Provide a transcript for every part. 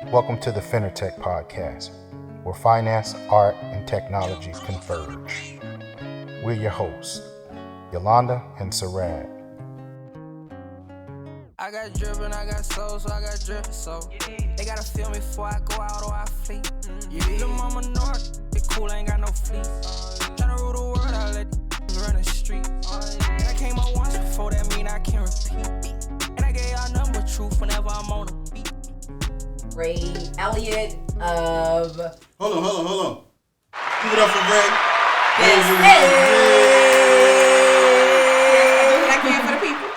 Welcome to the Finartech podcast, where finance, art, and technology converge. We're your hosts, Yolanda and Sarad. I got drip and I got soul, so I got drip, so they gotta feel me before I go out or I flee. The mama know I be cool, I ain't got no fleece. Tryna rule the world, I let these run the street. And I came up once before, that mean I can repeat. And I gave y'all number truth whenever I'm on the beat. Ray Elliott of... Hold on. Give it up for Ray.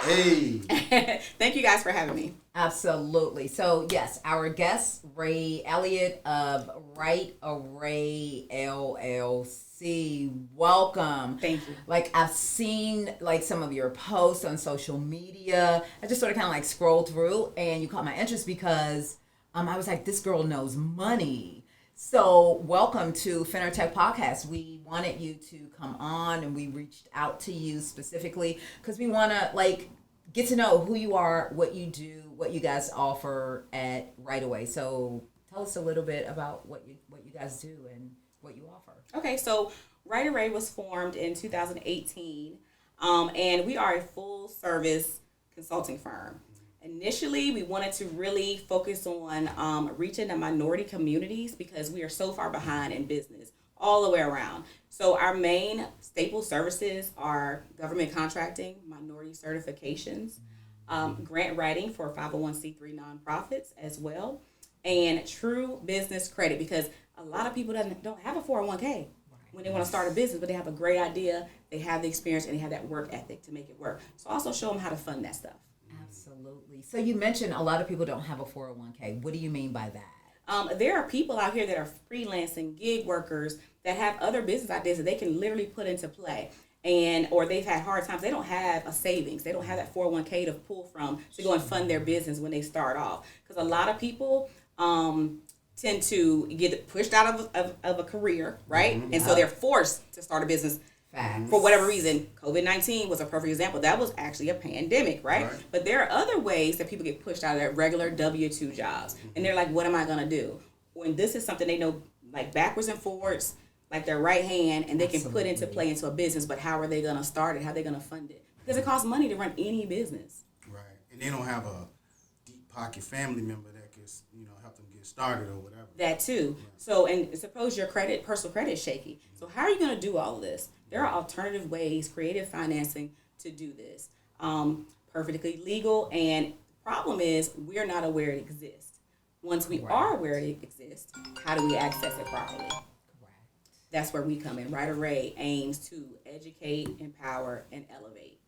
Hey. Thank you guys for having me. Absolutely. So, yes, our guest, Ray Elliott of Right Array LLC. Welcome. Thank you. Like, I've seen, like, some of your posts on social media. I just sort of kind of, like, scrolled through, and you caught my interest because I was like, this girl knows money. So, welcome to Finartech Podcast. We wanted you to come on, and we reached out to you specifically because we want to, like, get to know who you are, what you do, what you guys offer at Right Away. So tell us a little bit about what you guys do and what you offer. Okay, so Right Array was formed in 2018, and we are a full-service consulting firm. Initially, we wanted to really focus on reaching the minority communities because we are so far behind in business all the way around. So our main staple services are government contracting, minority certifications, grant writing for 501c3 nonprofits as well, and true business credit because a lot of people don't have a 401k when they want to start a business, but they have a great idea, they have the experience, and they have that work ethic to make it work. So also show them how to fund that stuff. Absolutely. So you mentioned a lot of people don't have a 401k. What do you mean by that? There are people out here that are freelancing, gig workers, that have other business ideas that they can literally put into play. Or they've had hard times. They don't have a savings. They don't have that 401k to pull from to go and fund their business when they start off. Because a lot of people tend to get pushed out of a career, right? Mm-hmm. And so they're forced to start a business. Facts. For whatever reason. COVID-19 was a perfect example. That was actually a pandemic, right? But there are other ways that people get pushed out of their regular W-2 jobs. And they're like, what am I going to do? When this is something they know like backwards and forwards, like their right hand, and they can put into play into a business, but how are they going to start it? How are they going to fund it? Because it costs money to run any business. Right. And they don't have a deep pocket family member that can, help them get started or whatever. That too. Yeah. So, and suppose your personal credit is shaky. So how are you going to do all of this? There are alternative ways, creative financing to do this. Perfectly legal, and the problem is we're not aware it exists. Once we are aware it exists, how do we access it properly? That's where we come in. Right Array aims to educate, empower, and elevate.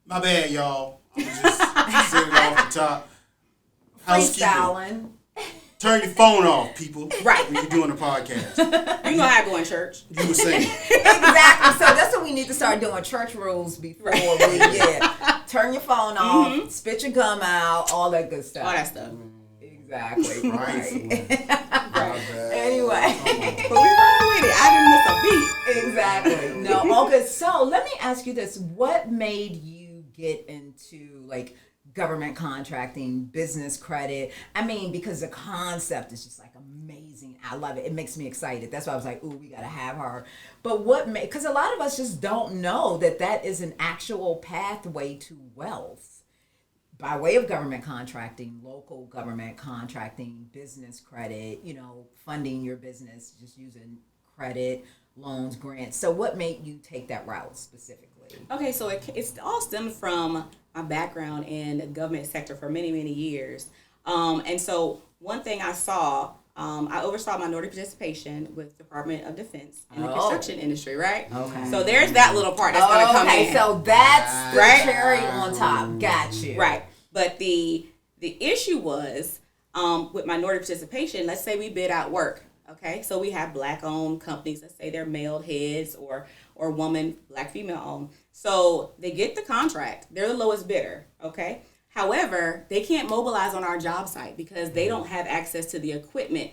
My bad, y'all. I'm just saying it off the top. Freestyling. Turn your phone off, people. Right. When you're doing a podcast. You know how I go in church. You were saying. Exactly. So that's what we need to start doing, church rules before we turn your phone off, spit your gum out, all that good stuff. All that stuff. Exactly. Right. Anyway. But we run with it. I didn't miss a beat. Exactly. No, all good. So let me ask you this. What made you get into like government contracting, business credit? I mean, because the concept is just like amazing. I love it. It makes me excited. That's why I was like, ooh, we got to have her. But because a lot of us just don't know that is an actual pathway to wealth. By way of government contracting, local government contracting, business credit, funding your business, just using credit, loans, grants. So what made you take that route specifically? Okay, so it's all stemmed from my background in the government sector for many, many years. And so one thing I saw, I oversaw minority participation with Department of Defense in the construction industry, right? Okay. So there's that little part that's going to come in. Okay, so that's the cherry on top. Got you. Right. But the issue was with minority participation, let's say we bid out work, okay? So we have black-owned companies, let's say they're male heads or woman, black female owned. So they get the contract. They're the lowest bidder, okay? However, they can't mobilize on our job site because they don't have access to the equipment.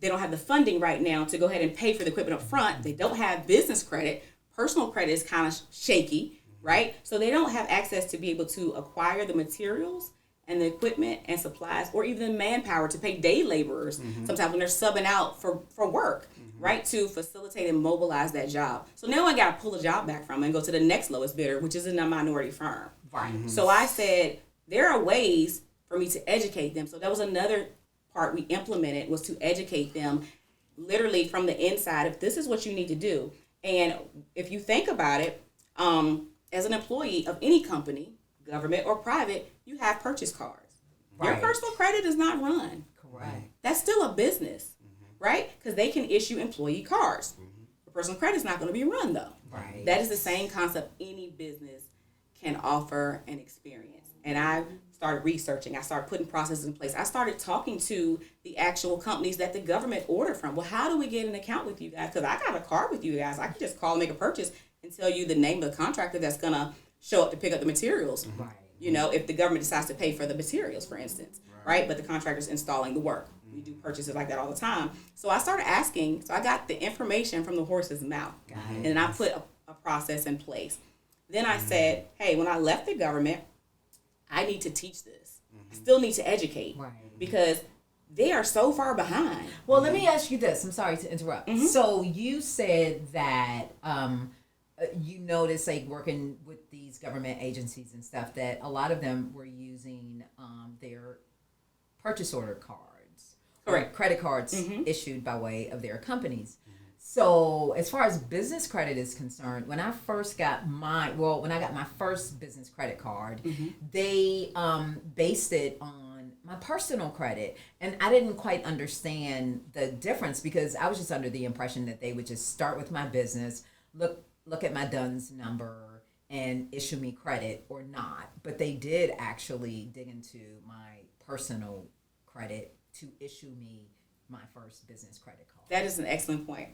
They don't have the funding right now to go ahead and pay for the equipment up front. They don't have business credit. Personal credit is kind of shaky, right? So they don't have access to be able to acquire the materials and the equipment and supplies, or even the manpower to pay day laborers sometimes when they're subbing out for work, right, to facilitate and mobilize that job. So now I got to pull a job back from it and go to the next lowest bidder, which is in a minority firm. Right. So I said, there are ways for me to educate them. So that was another part we implemented, was to educate them literally from the inside, if this is what you need to do. And if you think about it, as an employee of any company, government or private, you have purchase cards. Right. Your personal credit is not run. Correct. That's still a business, right? Because they can issue employee cards. Your personal credit is not going to be run, though. Right. That is the same concept any business can offer and experience. And I started researching. I started putting processes in place. I started talking to the actual companies that the government ordered from. Well, how do we get an account with you guys? Because I got a card with you guys. I can just call and make a purchase and tell you the name of the contractor that's going to show up to pick up the materials. Right. You know, if the government decides to pay for the materials, for instance, right? But the contractor's installing the work. We do purchases like that all the time. So I started asking. So I got the information from the horse's mouth. And then I put a process in place. Then I said, hey, when I left the government, I need to teach this. I still need to educate. Right. Because they are so far behind. Well, let me ask you this. I'm sorry to interrupt. So you said that you noticed, like, working with these government agencies and stuff, that a lot of them were using their purchase order cards, Correct. or credit cards issued by way of their companies. So as far as business credit is concerned, when I first got my first business credit card, they based it on my personal credit, and I didn't quite understand the difference, because I was just under the impression that they would just start with my business, look at my DUNS number, and issue me credit or not. But they did actually dig into my personal credit to issue me my first business credit card. That is an excellent point.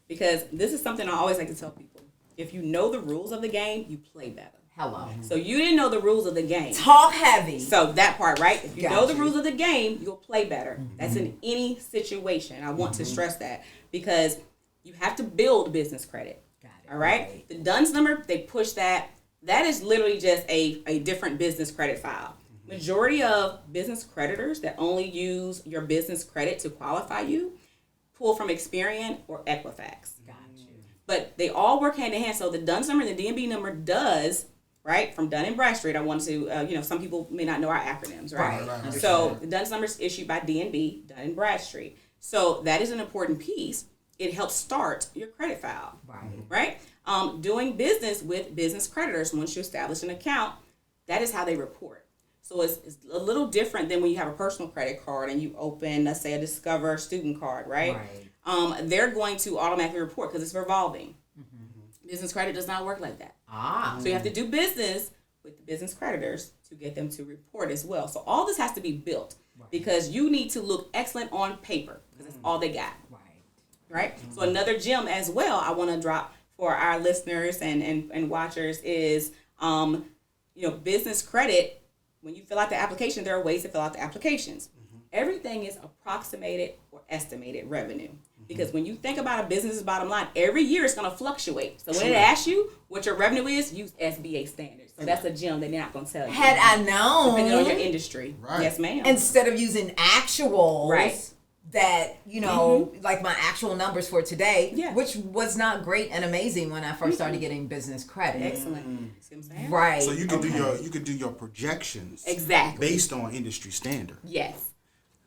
Because this is something I always like to tell people. If you know the rules of the game, you play better. Hello. So you didn't know the rules of the game. Talk heavy. So that part, right? If you Got know the you. rules of the game, you'll play better. That's in any situation. I want to stress that, because you have to build business credit. Got it. All right? The DUNS number, they push that. That is literally just a different business credit file. Majority of business creditors that only use your business credit to qualify you pull from Experian or Equifax. Got you. But they all work hand in hand. So the DUNS number and the DNB number does, right, from Dun & Bradstreet. I want to, some people may not know our acronyms, right? Right. So the DUNS number is issued by DNB, Dun & Bradstreet. So that is an important piece. It helps start your credit file, right? Doing business with business creditors, once you establish an account, that is how they report. So it's a little different than when you have a personal credit card and you open, let's say, a Discover student card, right? They're going to automatically report because it's revolving. Business credit does not work like that. So you have to do business with the business creditors to get them to report as well. So all this has to be built because you need to look excellent on paper because that's all they got. Right? So another gem as well I want to drop for our listeners and watchers is, business credit. When you fill out the application, there are ways to fill out the applications. Everything is approximated or estimated revenue. Because when you think about a business's bottom line, every year it's going to fluctuate. So when it asks you what your revenue is, use SBA standards. So that's a gem they're not going to tell you. Had I known. Depending on your industry. Right. Yes, ma'am. Instead of using actuals. Right. That, like my actual numbers for today, which was not great and amazing when I first started getting business credit. Excellent. See what I'm saying? Right. So you can do your projections Exactly. based on industry standard. Yes.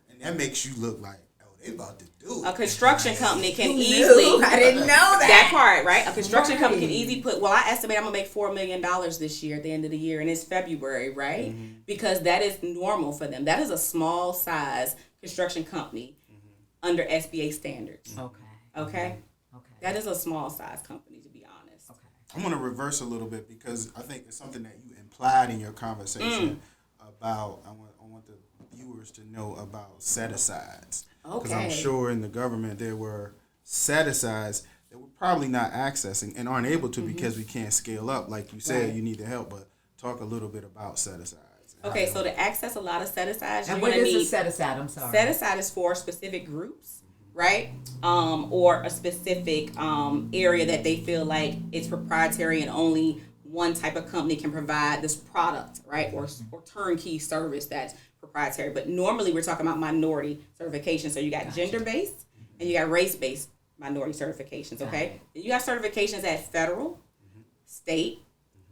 And that makes you look like, they about to do it. A construction company can You easily. knew? I didn't know that. That part, right? A construction company can easily put, I estimate I'm going to make $4 million this year at the end of the year, and it's February, right? Because that is normal for them. That is a small size construction company under SBA standards. Okay? That is a small size company, to be honest. I'm going to reverse a little bit because I think it's something that you implied in your conversation about, I want the viewers to know about set-asides. Because I'm sure in the government there were set-asides that we're probably not accessing and aren't able to because we can't scale up. Like you said, you need the help, but talk a little bit about set-asides. Okay, so to access a lot of set-asides, And you're what going to is a need... set-aside? I'm sorry. Set-aside is for specific groups, right? Or a specific area that they feel like it's proprietary and only one type of company can provide this product, right? Or turnkey service that proprietary. But normally we're talking about minority certification. So you got gender-based and you got race-based minority certifications, okay? And you have certifications at federal, state,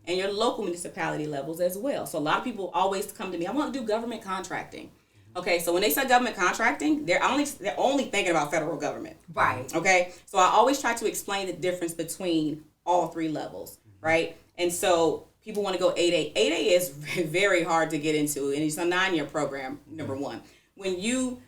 and your local municipality levels as well. So a lot of people always come to me, I want to do government contracting. Okay, so when they say government contracting, they're only thinking about federal government. Right. Okay, so I always try to explain the difference between all three levels, right? And so people want to go 8A. 8A is very hard to get into, and it's a 9-year program, number one.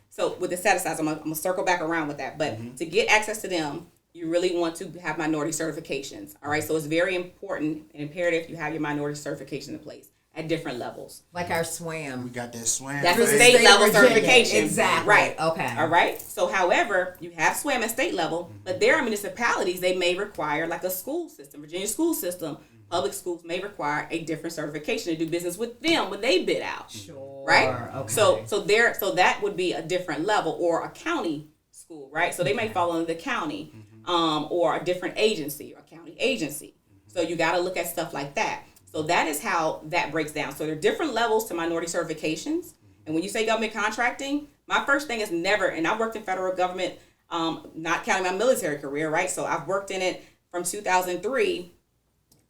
So with the set-asides, I'm gonna circle back around with that, but to get access to them, you really want to have minority certifications, all right? So it's very important and imperative you have your minority certification in place at different levels. Like our SWAM. We got that SWAM. That's a State state level Virginia. certification. Exactly. Right. Okay. All right. So however, you have SWAM at state level, but there are municipalities, they may require like a school system, Virginia school system, public schools may require a different certification to do business with them when they bid out. Sure. Right? Okay. So that would be a different level, or a county school, right? So they may fall under the county, or a different agency, or a county agency. So you got to look at stuff like that. So that is how that breaks down. So there are different levels to minority certifications. And when you say government contracting, my first thing is never, and I worked in federal government, not counting my military career, right? So I've worked in it from 2003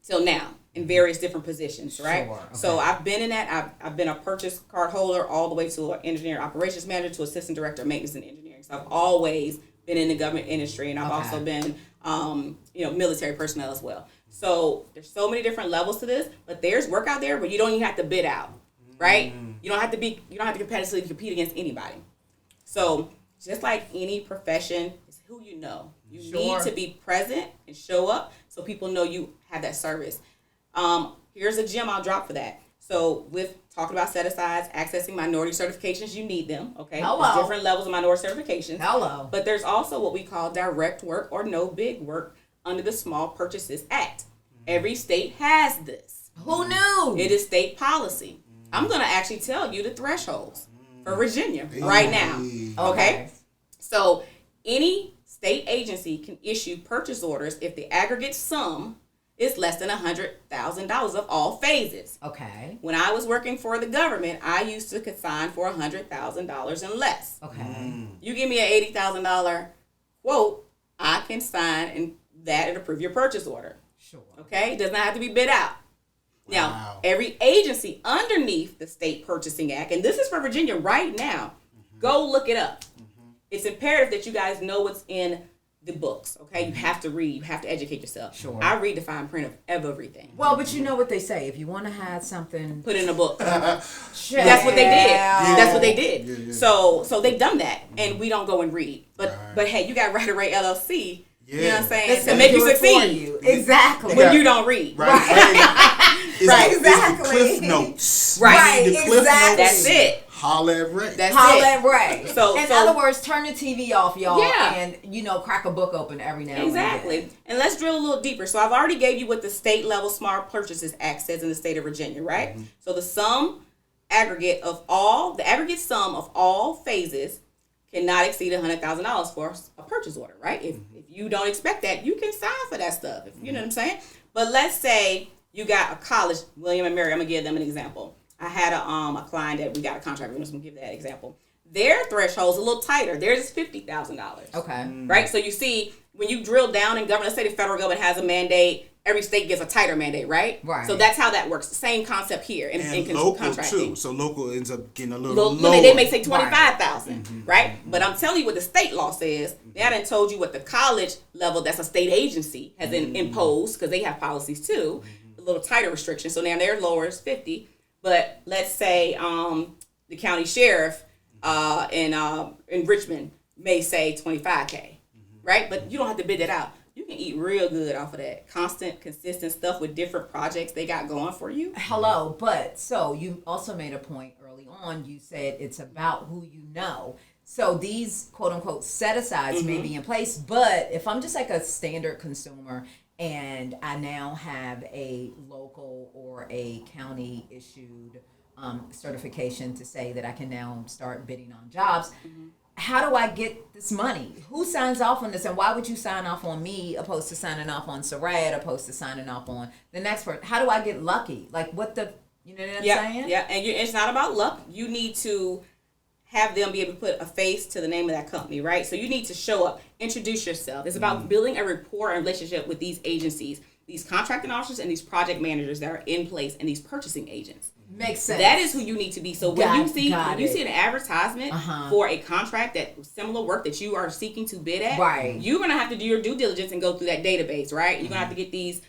till now in various different positions, right? Sure, okay. So I've been in that. I've been a purchase card holder all the way to an engineer operations manager to assistant director of maintenance and engineering. So I've always been in the government industry, and I've also been, military personnel as well. So there's so many different levels to this, but there's work out there where you don't even have to bid out, right? You don't have to competitively compete against anybody. So just like any profession, it's who you know. You need to be present and show up so people know you have that service. Here's a gem I'll drop for that. So with talking about set-asides, accessing minority certifications, you need them, okay? Hello. There's different levels of minority certifications. Hello. But there's also what we call direct work or no bid work under the Small Purchases Act. Every state has this. Who knew? It is state policy. I'm going to actually tell you the thresholds for Virginia right now. Okay? So any state agency can issue purchase orders if the aggregate sum is less than $100,000 of all phases. Okay. When I was working for the government, I used to consign for $100,000 and less. Okay. You give me an $80,000 quote, I can sign and approve your purchase order. Sure. Okay? It does not have to be bid out. Now, Wow. every agency underneath the State Purchasing Act, and this is for Virginia right now, go look it up. It's imperative that you guys know what's in the books, okay? You have to read. You have to educate yourself. Sure. I read the fine print of everything. Well, but you know what they say. If you want to have something, Put in a book. that's That's what they did. That's what they did. Yeah. So they've done that, and we don't go and read. But hey, you got Right Array LLC. You know what I'm saying? To make you succeed. Exactly. When you don't read. Right, exactly. Cliff notes. Right, The Cliff exactly. That's it. Holla at Ray. That's Holla it. at Ray. So- in so- other words, turn the TV off, y'all, Yeah. and crack a book open every now and then. Exactly. And let's drill a little deeper. So I've already gave you what the state level Smart Purchases Act says in the state of Virginia, right? So the aggregate sum of all phases cannot exceed $100,000 for a purchase order, right? If you don't expect that, you can sign for that stuff. You know what I'm saying? But let's say you got a college, William and Mary, I'm going to give them an example. I had a client that we got a contract with. I'm just going to give that example. Their threshold's a little tighter. Theirs is $50,000. Okay. Right? So you see, when you drill down in government, let's say the federal government has a mandate, every state gets a tighter mandate, right? Right. So that's how that works. Same concept here in local contracting. too. So local ends up getting a little Local, lower. they may say 25,000, right? But I'm telling you what the state law says. They hadn't told you what the college level, that's a state agency, has imposed, because they have policies too, a little tighter restriction. So now their lower is 50. But let's say the county sheriff in Richmond may say 25K, right? But you don't have to bid that out. You can eat real good off of that constant, consistent stuff with different projects they got going for you. Hello, but so you also made a point early on. You said it's about who you know. So these quote unquote set-asides may be in place, but if I'm just like a standard consumer and I now have a local or a county issued certification to say that I can now start bidding on jobs, how do I get this money? Who signs off on this? And why would you sign off on me opposed to signing off on Sarad, opposed to signing off on the next person? How do I get lucky? Like, what You know what I'm saying? Yeah, and it's not about luck. You need to have them be able to put a face to the name of that company, right? So you need to show up, introduce yourself. It's about building a rapport and relationship with these agencies, these contracting officers and these project managers that are in place, and these purchasing agents. Makes sense. That is who you need to be. So when you see an advertisement for a contract that similar work that you are seeking to bid at, right, you're gonna have to do your due diligence and go through that database, right? You're gonna have to get these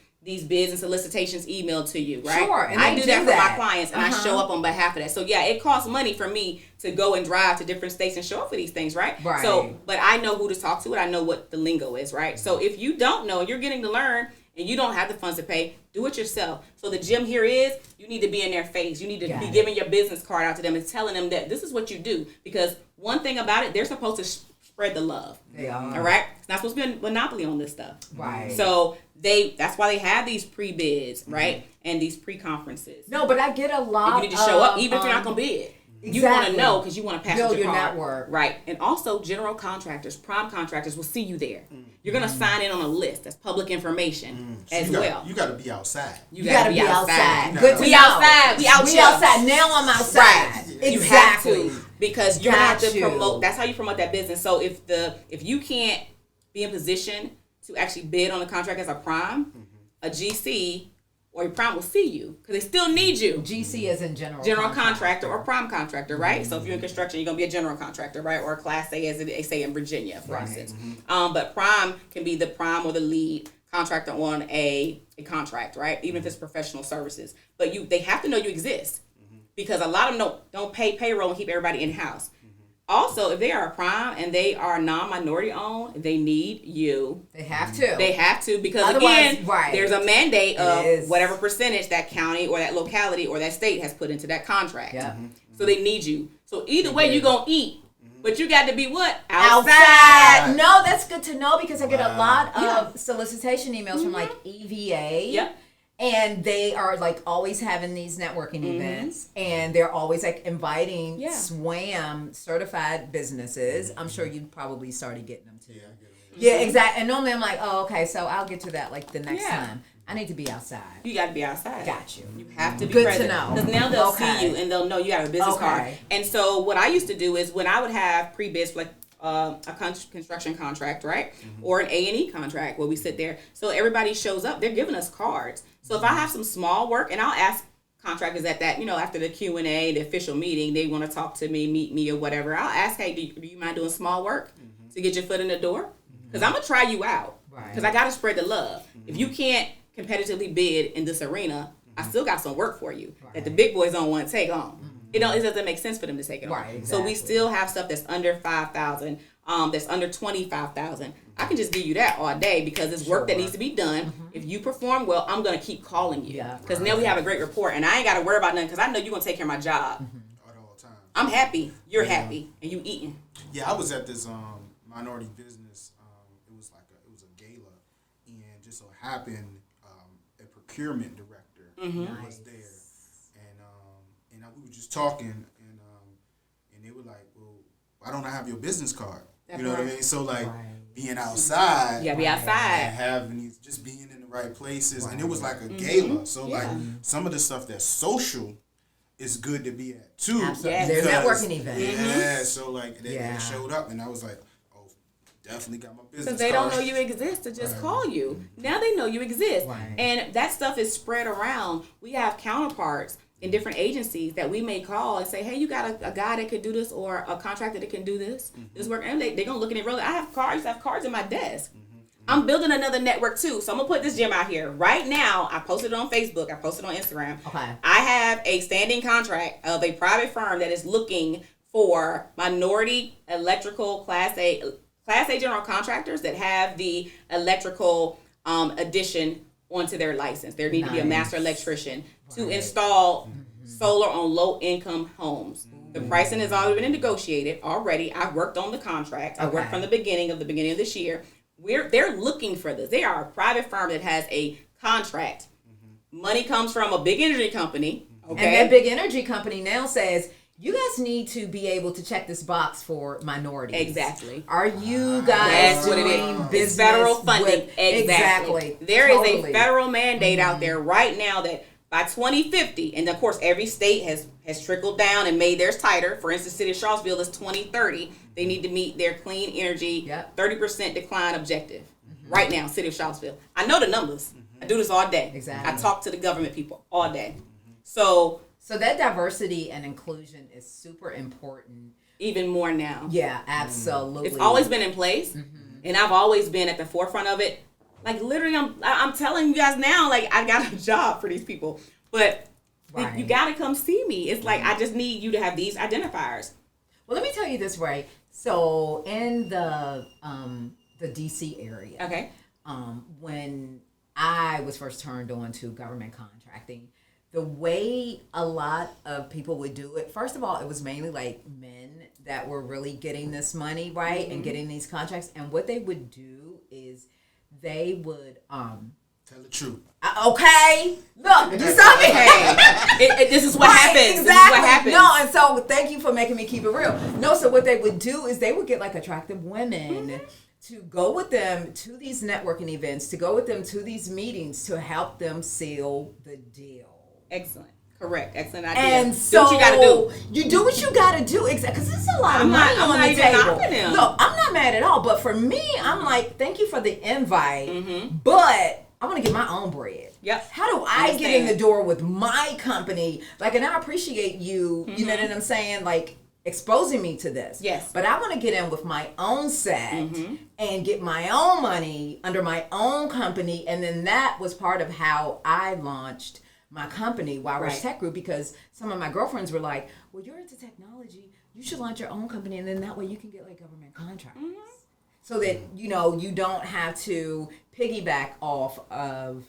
bids and solicitations emailed to you, right? Sure, and I do that for my clients, and I show up on behalf of that. So yeah, it costs money for me to go and drive to different states and show up for these things, right? Right. So, but I know who to talk to, and I know what the lingo is, right? So if you don't know, and you're getting to learn, and you don't have the funds to pay, do it yourself. So the gem here is, you need to be in their face. You need to be giving your business card out to them and telling them that this is what you do. Because one thing about it, they're supposed to spread the love. They are. All right? It's not supposed to be a monopoly on this stuff. Right. So that's why they have these pre-bids, right? And these pre-conferences. No, but I get a lot. You need to show up, even if you're not going to bid. Exactly. You want to know because you want to pass build your your card. network. Right. And also general contractors, prime contractors will see you there. You're going to sign in on a list. That's public information as well. You got to be outside. You got to be outside. Good to be know. outside. We outside. Now I'm outside. Right. Exactly. You have to, because you're going to have to Got you. promote. That's how you promote that business. So if you can't be in position to actually bid on a contract as a prime, a GC or your prime will see you because they still need you. GC is in general contractor or prime contractor, right? So if you're in construction, you're gonna be a general contractor, right? Or a class A, as they say in Virginia, for instance. But prime can be the prime or the lead contractor on a contract, right? Even if it's professional services, but they have to know you exist because a lot of them don't pay payroll and keep everybody in house. Also, if they are a prime and they are non-minority owned, they need you. They have to. They have to because, otherwise, again, there's a mandate of whatever percentage that county or that locality or that state has put into that contract. Yeah. So they need you. So either way, you're going to eat. But you got to be what? Outside. No, that's good to know because I get a lot of solicitation emails from like EVA. Yep. And they are like always having these networking events, and they're always like inviting SWAM certified businesses. I'm sure you probably started getting them too. Yeah, exactly. And normally I'm like, oh, okay, so I'll get to that like the next time. I need to be outside. You got to be outside. Got you. You have to be good present. to know. Because now they'll see you and they'll know you have a business card. And so what I used to do is when I would have pre-bids for like a construction contract, right? Or an A&E contract where we sit there. So everybody shows up. They're giving us cards. So if I have some small work, and I'll ask contractors at that, after the Q&A, the official meeting, they want to talk to me, meet me, or whatever. I'll ask, hey, do you mind doing small work to get your foot in the door? Because I'm going to try you out. Because I got to spread the love. If you can't competitively bid in this arena, I still got some work for you that the big boys don't want to take on. It doesn't make sense for them to take it on. Exactly. So we still have stuff that's under $5,000, that's under $25,000. I can just give you that all day because it's work that needs to be done. If you perform well, I'm gonna keep calling you because now we have a great rapport, and I ain't gotta worry about nothing because I know you're gonna take care of my job. At all times. I'm happy, you're happy, and you eating. Yeah, I was at this minority business. It was a gala, and just so happened a procurement director was there. And we were just talking, and they were like, "Well, why don't I have your business card?" You know what I mean? So being outside, be outside, and having just being in the right places, and it was like a gala. So like some of the stuff that's social is good to be at too. Absolutely. They're networking events. Yeah, so like they showed up, and I was like, "Oh, definitely got my business card." Because they don't know you exist to just call you. Now they know you exist, and that stuff is spread around. We have counterparts in different agencies that we may call and say, hey, you got a guy that could do this or a contractor that can do this, this work. And they're going to look at it really. I used to have cards in my desk. I'm building another network too. So I'm going to put this gem out here. Right now, I posted it on Facebook. I posted it on Instagram. Okay. I have a standing contract of a private firm that is looking for minority electrical Class A general contractors that have the electrical addition onto their license. There need to be a master electrician to install solar on low-income homes. The pricing has already been negotiated already. I've worked on the contract. I worked from the beginning of this year. They're looking for this. They are a private firm that has a contract. Money comes from a big energy company. Okay. And that big energy company now says, you guys need to be able to check this box for minorities. Exactly. Are you guys doing business it's federal funding? Exactly. There is a federal mandate out there right now that by 2050, and of course every state has trickled down and made theirs tighter. For instance, City of Charlottesville is 2030. They need to meet their clean energy 30% decline objective. Right now, City of Charlottesville. I know the numbers. I do this all day. Exactly. I talk to the government people all day. So that diversity and inclusion is super important. Even more now. Yeah, absolutely. It's always been in place, and I've always been at the forefront of it. Like literally, I'm telling you guys now, like I got a job for these people, but you got to come see me. It's like I just need you to have these identifiers. Well, let me tell you this, Ray. So in the DC area, okay, when I was first turned on to government contracting, the way a lot of people would do it, first of all, it was mainly like men that were really getting this money, right, and getting these contracts. And what they would do is they would tell the truth. Okay, look, you saw me. This is what happens. Exactly. This is what happens. No, and so thank you for making me keep it real. No, so what they would do is they would get like attractive women to go with them to these networking events, to go with them to these meetings, to help them seal the deal. Excellent. Correct. Excellent idea. And do so what you gotta do. You do what you gotta do, exactly. Because there's a lot of money on the table. Look, I'm not mad at all, but for me, I'm like, thank you for the invite, but I want to get my own bread. Yep. How do I get in the door with my company? Like, and I appreciate you. You know what I'm saying? Like, exposing me to this. Yes. But I want to get in with my own set and get my own money under my own company, and then that was part of how I launched my company, Wildrush Tech Group, because some of my girlfriends were like, well, you're into technology, you should launch your own company, and then that way you can get like government contracts. So that, you know, you don't have to piggyback off of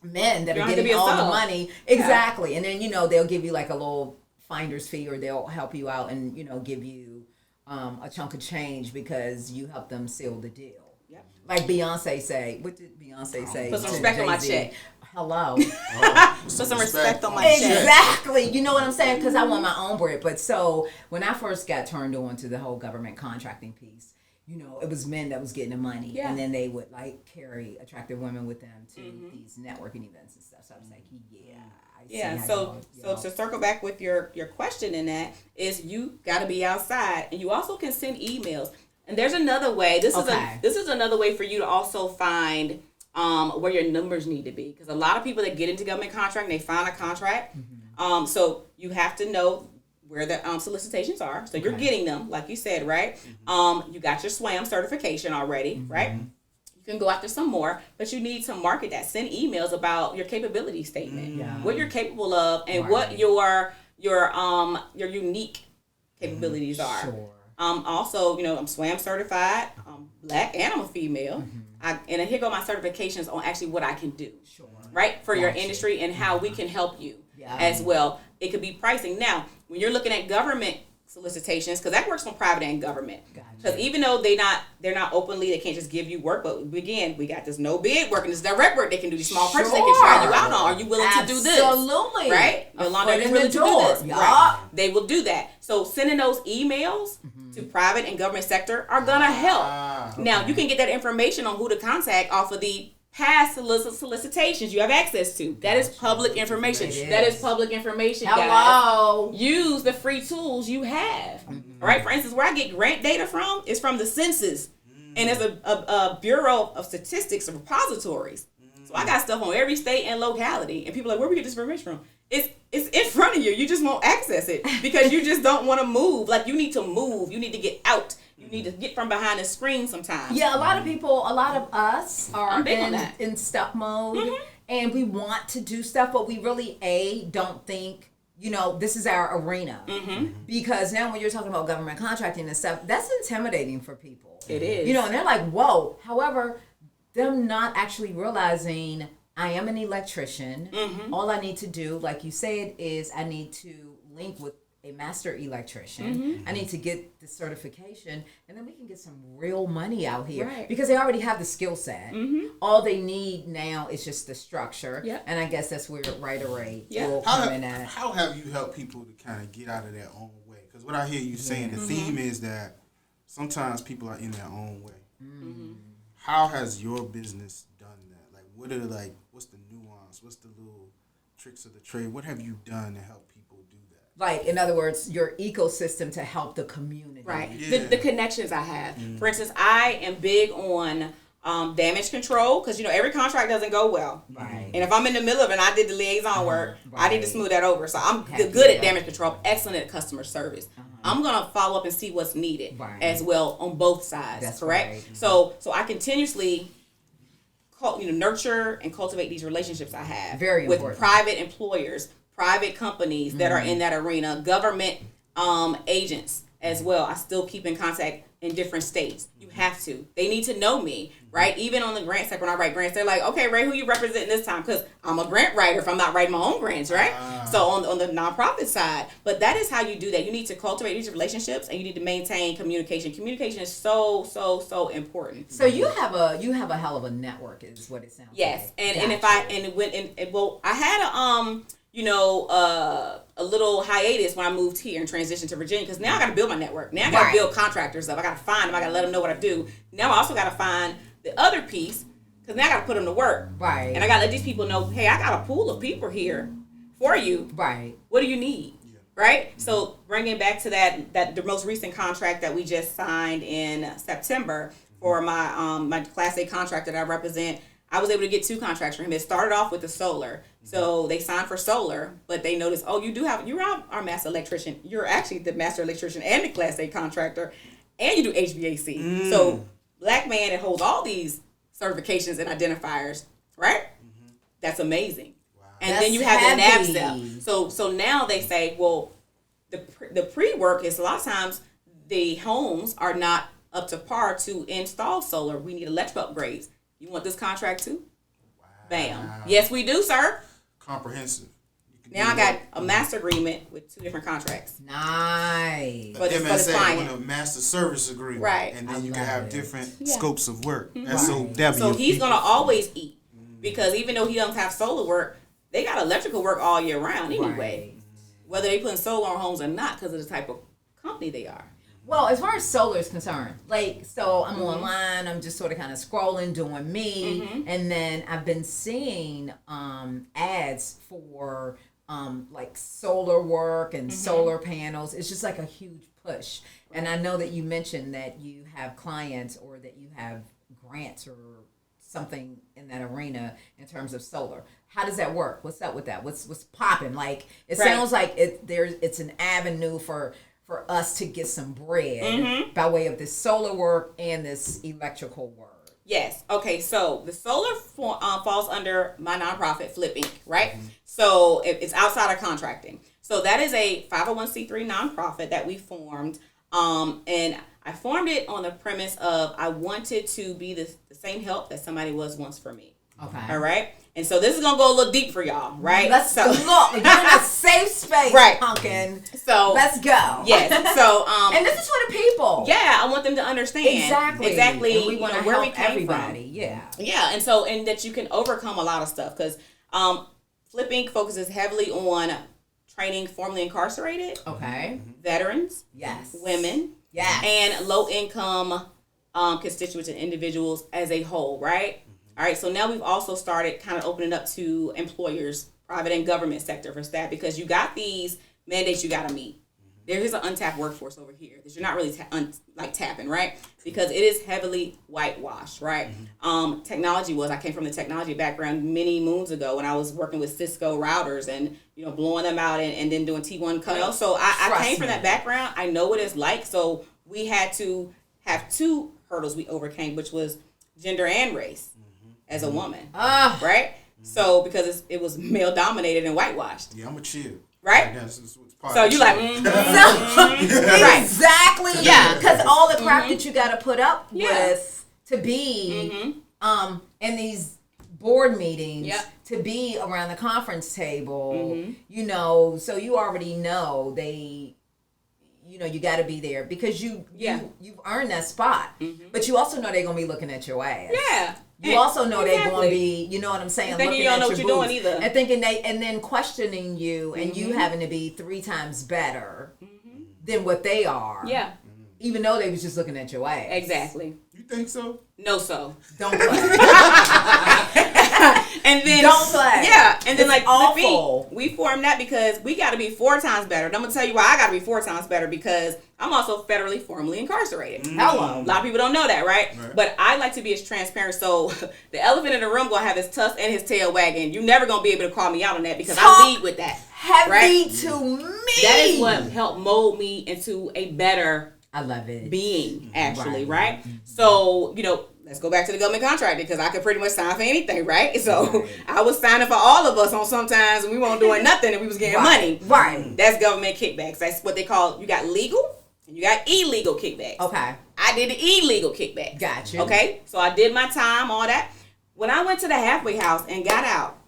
men that are getting all the money. Exactly. And then, you know, they'll give you like a little finder's fee, or they'll help you out and, you know, give you a chunk of change because you help them seal the deal. Yep. Like Beyonce say, what did Beyonce say? Put some respect on my check. Hello. Put some respect on my check. Exactly. You know what I'm saying? Because I want my own bread. But so when I first got turned on to the whole government contracting piece, you know, it was men that was getting the money. And then they would like carry attractive women with them to these networking events and stuff. So I was like, So to circle back with your question in that is you got to be outside, and you also can send emails. And there's another way. This is another way for you to also find where your numbers need to be, because a lot of people that get into government contract, they find a contract. So you have to know where the solicitations are. So you're getting them, like you said, right? You got your SWAM certification already, right? You can go after some more, but you need to market that. Send emails about your capability statement, what you're capable of, and what your unique capabilities are. Sure. Also, you know, I'm SWAM certified, I'm Black, and I'm a female. And here go my certifications on actually what I can do, right, for your industry and how we can help you as well. It could be pricing. Now, when you're looking at government solicitations, because that works on private and government. Because even though they're not openly, they can't just give you work. But again, we got this no bid work and this direct work. They can do these small purchases. They can try you out on. Are you willing to do this? Absolutely. Right? Yolanda, are you willing to do this? Right. They will do that. So sending those emails to private and government sector are gonna help. Now you can get that information on who to contact off of the past solicitations you have access to. That is public information. That is public information, guys. Use the free tools you have. All right. For instance, where I get grant data from is from the census, and there's a Bureau of Statistics of repositories. So I got stuff on every state and locality, and people are like, where we get this information from? It's in front of you. You just won't access it because you just don't want to move. Like, you need to move. You need to get out. You need to get from behind the screen sometimes. Yeah, a lot of us are in stuck mode, and we want to do stuff, but we really, don't think, you know, this is our arena. Because now when you're talking about government contracting and stuff, that's intimidating for people. It is. You know, and they're like, whoa. However, them not actually realizing I am an electrician. All I need to do, like you said, is I need to link with a master electrician. I need to get the certification, and then we can get some real money out here because they already have the skill set. All they need now is just the structure. And I guess that's where Right Array will come in at. How have you helped people to kind of get out of their own way? Because what I hear you saying, the theme is that sometimes people are in their own way. How has your business done that? Like, what's the nuance? What's the little tricks of the trade. What have you done to help people do that? Like, in other words, your ecosystem to help the community. Right. Yeah. The connections I have. For instance, I am big on damage control because, every contract doesn't go well. Right. And if I'm in the middle of it and I did the liaison work, I need to Right. smooth that over. So I'm Have good to, at damage control. I'm excellent at customer service. I'm going to follow up and see what's needed Right. as well on both sides. That's correct? right. So I continuously nurture and cultivate these relationships I have Very with important. private employers, private companies that are in that arena, government agents as well. I still keep in contact in different states. You have to. They need to know me, right? Even on the grant side, when I write grants, they're like, okay, Ray, who you representing this time? Because I'm a grant writer if I'm not writing my own grants, right? So on the nonprofit side, but that is how you do that. You need to cultivate these relationships and you need to maintain communication. Communication is so important. So you have a hell of a network, is what it sounds Yes, like. and if Gotcha. I had a little hiatus when I moved here and transitioned to Virginia because now I got to build my network. Now I got to Right. build contractors up. I got to find them. I got to let them know what I do. Now I also got to find the other piece because now I got to put them to work. Right. And I got to let these people know, hey, I got a pool of people here for you. Right. What do you need? Right? So bringing back to that the most recent contract that we just signed in September for my Class A contract that I represent, I was able to get 2 contracts for him. It started off with the solar. So they signed for solar, but they noticed, you're our master electrician. You're actually the master electrician and the Class A contractor, and you do HVAC. So black man that holds all these certifications and identifiers, right? That's amazing. Wow. And That's then you have heavy. the NAB step. So now they say, well, the pre-work is a lot of times the homes are not up to par to install solar. We need electrical upgrades. You want this contract too? Wow. Bam. Yes, we do, sir. Comprehensive. Now I got a master agreement with 2 different contracts. Nice. But it's for the MSA client. with a master service agreement. Right. And then I you can love have it. different Yeah. scopes of work. Right. SOW. So he's going to always eat because even though he doesn't have solar work, they got electrical work all year round anyway. Right. Whether they put solar on homes or not because of the type of company they are. Well, as far as solar is concerned, so I'm online, I'm just sort of kind of scrolling, doing me, and then I've been seeing ads for solar work and solar panels. It's just like a huge push. And I know that you mentioned that you have clients or that you have grants or something in that arena in terms of solar. How does that work? What's up with that? What's popping? It sounds like it's an avenue for us to get some bread by way of this solar work and this electrical work. Yes. Okay. So the solar falls under my nonprofit, Flip Inc., right? So it's outside of contracting. So that is a 501c3 nonprofit that we formed. And I formed it on the premise of I wanted to be the same help that somebody was once for me. Okay. All right. And so this is going to go a little deep for y'all, right? Let's so, look. You're in a safe space, Right. pumpkin. So Let's go. yes. So and this is for the people. yeah, I want them to understand exactly And we want to where help we came everybody. from. Yeah. Yeah, and that you can overcome a lot of stuff because Flip Inc. focuses heavily on training formerly incarcerated, Okay. veterans, Yes. women, Yes. and low income constituents and individuals as a whole, right? All right, so now we've also started kind of opening up to employers, private and government sector for staff because you got these mandates you got to meet. There is an untapped workforce over here that you're not really tapping, right? Because it is heavily whitewashed, right? I came from the technology background many moons ago when I was working with Cisco routers and blowing them out and then doing T1 cutoffs. So I came from that background. I know what it's like. So we had to have 2 hurdles we overcame, which was gender and race as a woman, right? So because it was male dominated and whitewashed. Yeah, I'm a chill. Right? So you like, right. Exactly. Yeah. Because all the crap that you got to put up with to be in these board meetings, to be around the conference table, so you already know you got to be there because you've earned that spot. But you also know they're going to be looking at your ass. Yeah. You also know they're going to be, you know what I'm saying, thinking looking you don't at know your what you're boots doing either. and thinking and then questioning you and you having to be 3 times better than what they are. Yeah. Even though they was just looking at your ass. Exactly. You think so? No, so. Don't play. And then don't play. Yeah, and then it's like awful. We formed that because we got to be 4 times better. And I'm gonna tell you why I got to be 4 times better, because I'm also federally formally incarcerated. Hello. A lot of people don't know that, right? But I like to be as transparent. So the elephant in the room gonna have his tusk and his tail wagging. You're never gonna be able to call me out on that because I lead with that. Heavy to me. That is what helped mold me into a better I love it. being, actually, right? So, let's go back to the government contract, because I could pretty much sign for anything, right? So I was signing for all of us on sometimes, and we weren't doing nothing, and we was getting money. Right. That's government kickbacks. That's what they call, you got legal and you got illegal kickbacks. Okay. I did the illegal kickbacks. Got you. Okay? So I did my time, all that. When I went to the halfway house and got out,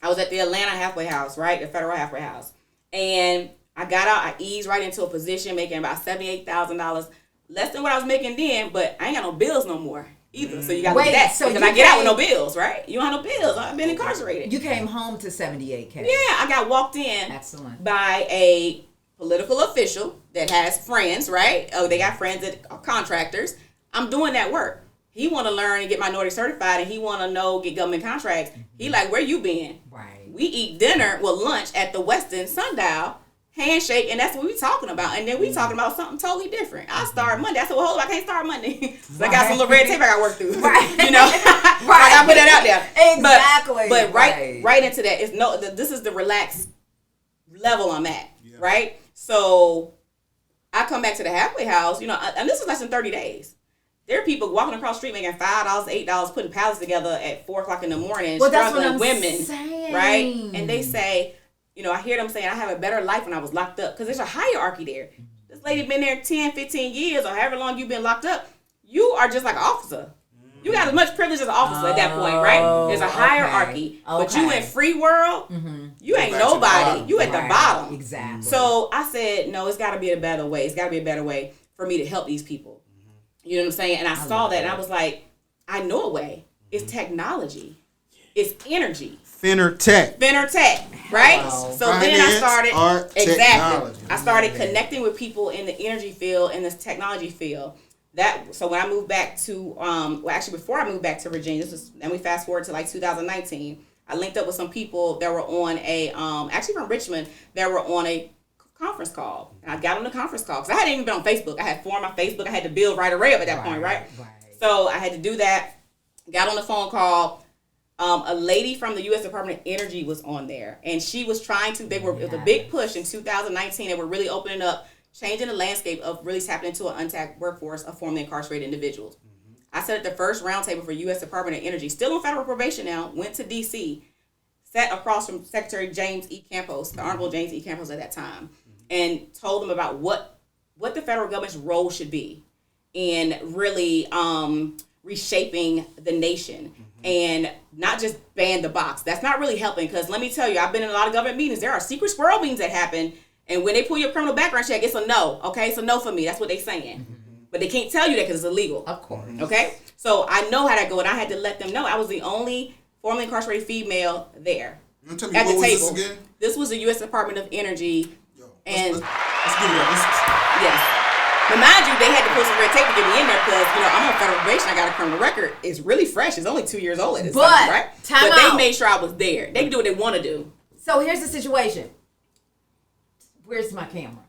I was at the Atlanta halfway house, right? The federal halfway house. And I got out, I eased right into a position making about $78,000, less than what I was making then, but I ain't got no bills no more either. So you got to look at that. So because I get out with no bills, right? You don't have no bills. I've been incarcerated. You came home to $78K. Yeah, I got walked in by a political official that has friends, right? Oh, they got friends that are contractors. I'm doing that work. He want to learn and get minority certified, and he want to get government contracts. He like, where you been? Right. We eat dinner, lunch at the Westin Sundial, handshake, and that's what we talking about. And then we talking about something totally different. I start Monday. I said, well, hold up, I can't start Monday. So I got some little red tape I got to work through. Right. Right. I got to put that out there. Exactly. But right into that, this is the relaxed level I'm at, right? So I come back to the halfway house, and this is less than 30 days. There are people walking across the street making $5, $8, putting pallets together at 4 o'clock in the morning, struggling women, saying. Right? And they say, I hear them saying, I have a better life when I was locked up, because there's a hierarchy there. This lady been there 10, 15 years, or however long you've been locked up. You are just like an officer. You got as much privilege as an officer at that point, right? There's a hierarchy. Okay. But you in free world, you ain't nobody. You at the bottom. Exactly. So I said, no, it's got to be a better way. It's got to be a better way for me to help these people. You know what I'm saying? And I saw that, and I was like, I know a way. It's technology. It's energy. Finartech, right? Wow. So Finance, then I started art, technology. I started connecting with people in the energy field, in this technology field. So when I moved back to before I moved back to Virginia, then we fast forward to like 2019. I linked up with some people that were on a actually from Richmond that were on a conference call. And I got on the conference call because I hadn't even been on Facebook. I had formed my Facebook. I had to build right array up at that point, right? So I had to do that. Got on the phone call. A lady from the U.S. Department of Energy was on there, and she was trying to. It was a big push in 2019. They were really opening up, changing the landscape of really tapping into an untapped workforce of formerly incarcerated individuals. I sat at the first roundtable for U.S. Department of Energy, still on federal probation now. Went to D.C., sat across from Secretary James E. Campos, the Honorable James E. Campos at that time, and told them about what the federal government's role should be in really reshaping the nation. And not just ban the box. That's not really helping, because let me tell you, I've been in a lot of government meetings. There are secret squirrel meetings that happen, and when they pull your criminal background check, it's a no. Okay, it's a no for me. That's what they're saying. But they can't tell you that because it's illegal. Of course. Okay, so I know how that go, and I had to let them know. I was the only formerly incarcerated female there tell me, at what the was table. this again? This was the U.S. Department of Energy. Let's give it up. Yes. But mind you, they had to pull some red tape to get me in there because, I'm on federal probation. I got a criminal record. It's really fresh. It's only 2 years old at this time, right? But they made sure I was there. They can do what they want to do. So here's the situation. Where's my camera?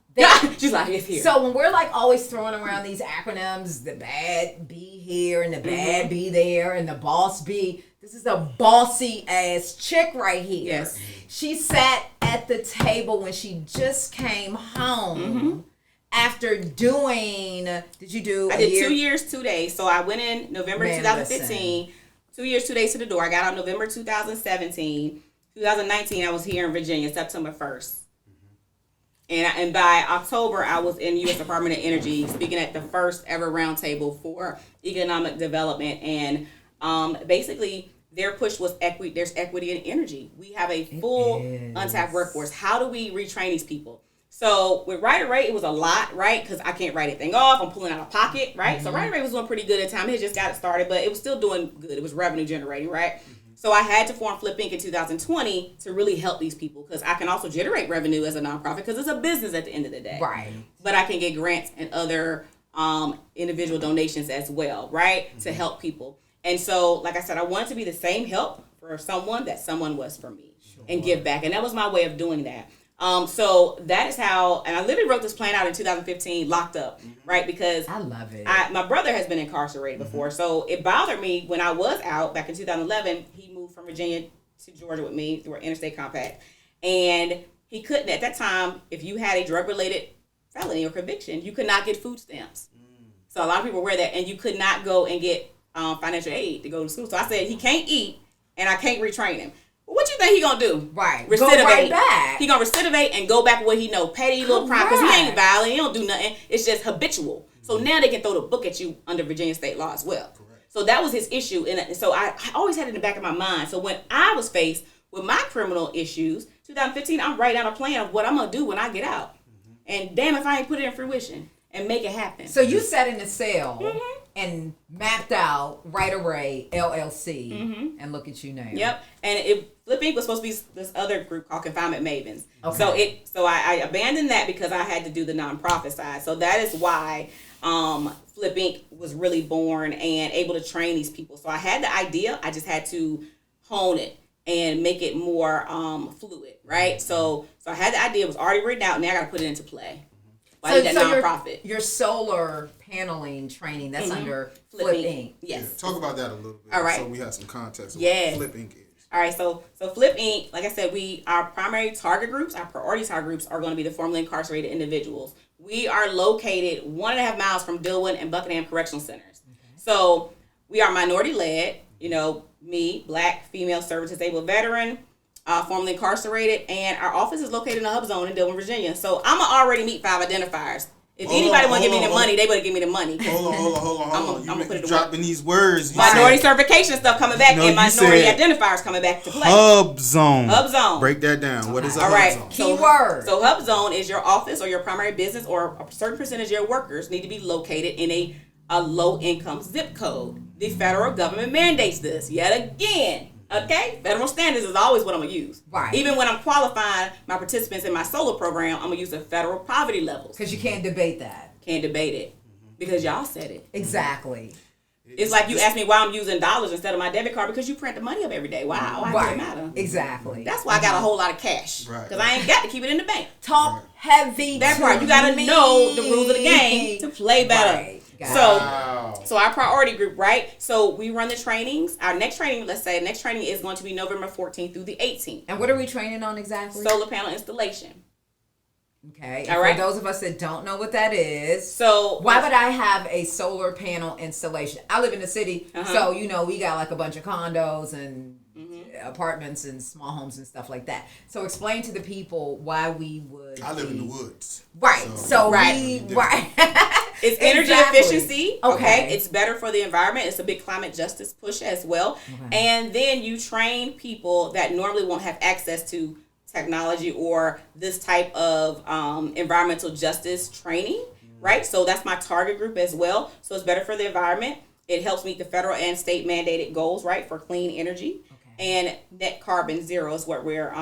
She's like, it's here. So when we're like always throwing around these acronyms, the bad be here and the bad be there and the boss be, this is a bossy ass chick right here. Yes. She sat at the table when she just came home. After doing, did you do I did 2 years, 2 days. So I went in November 2015, 2 years, 2 days to the door. I got out November 2017. 2019, I was here in Virginia, September 1st. And by October, I was in U.S. Department of Energy speaking at the first ever roundtable for economic development. And basically, their push was equity. There's equity in energy. We have a full untapped workforce. How do we retrain these people? So with Write Array, it was a lot, right? Because I can't write anything off. I'm pulling out of pocket, right? So Write Array was doing pretty good at the time. It had just got it started, but it was still doing good. It was revenue generating, right? So I had to form Flip Inc. in 2020 to really help these people, because I can also generate revenue as a nonprofit because it's a business at the end of the day. Right. But I can get grants and other individual donations as well, right? To help people. And so, like I said, I wanted to be the same help for someone that someone was for me and give back. And that was my way of doing that. So that is how, and I literally wrote this plan out in 2015, locked up, right? Because I love it. My brother has been incarcerated before. So it bothered me when I was out back in 2011. He moved from Virginia to Georgia with me through an interstate compact. And he couldn't, at that time, if you had a drug-related felony or conviction, you could not get food stamps. So a lot of people wear that, and you could not go and get financial aid to go to school. So I said, he can't eat, and I can't retrain him. What you think he gonna do? Right. Recidivate. Go right back. He gonna recidivate and go back what he know. Petty little crime, because he ain't violent. He don't do nothing. It's just habitual. So now they can throw the book at you under Virginia state law as well. Correct. So that was his issue. And so I always had it in the back of my mind. So when I was faced with my criminal issues, 2015, I'm writing down a plan of what I'm gonna do when I get out. And damn if I ain't put it in fruition and make it happen. So you sat in a cell and mapped out Right Array LLC, and look at you now. Yep. And Flip Inc. was supposed to be this other group called Confinement Mavens. Okay. So I abandoned that because I had to do the nonprofit side. So that is why Flip Inc. was really born and able to train these people. So I had the idea. I just had to hone it and make it more fluid, right? So I had the idea. It was already written out. Now I got to put it into play. So that nonprofit. Your solar paneling training, that's under Flip Inc. Yes. Yeah, talk about that a little bit. All right. So we have some context of Yeah. what Flip Inc. is. All right, so Flip Inc., like I said, our primary target groups, our priority target groups are going to be the formerly incarcerated individuals. We are located 1.5 miles from Dillwyn and Buckingham Correctional Centers. So we are minority led, me, black, female, service disabled veteran, formerly incarcerated, and our office is located in the hub zone in Dillwyn, Virginia. So I'm going to already meet 5 identifiers. If anybody want to give me the money, they better give me the money. Hold on. I'm You dropping these words. Minority certification stuff coming back, and minority identifiers coming back to play. Hub zone. Hub zone. Break that down. What is a All hub right. zone? Keyword. So hub zone is your office or your primary business, or a certain percentage of your workers need to be located in a low income zip code. The federal government mandates this yet again. Okay, federal standards is always what I'm gonna use. Right. Even when I'm qualifying my participants in my solar program, I'm gonna use the federal poverty levels. Because you can't debate that. Can't debate it because y'all said it. Exactly. It's like you asked me why I'm using dollars instead of my debit card, because you print the money up every day. Wow, why does it matter? Exactly. That's why I got a whole lot of cash. Right. Because I ain't got to keep it in the bank. Talk heavy. That part, you gotta know the rules of the game to play better. Right. So our priority group, right? So we run the trainings. Our next training, let's say, next training is going to be November 14th through the 18th. And what are we training on exactly? Solar panel installation. Okay. All right. For those of us that don't know what that is, so why would I have a solar panel installation? I live in the city, so we got like a bunch of condos and apartments and small homes and stuff like that. So explain to the people why we would. I live in the woods. Right. So right. It's energy efficiency. Okay. It's better for the environment. It's a big climate justice push as well. Okay. And then you train people that normally won't have access to technology or this type of environmental justice training, right? So that's my target group as well. So it's better for the environment. It helps meet the federal and state mandated goals, right, for clean energy. And net carbon zero is what we're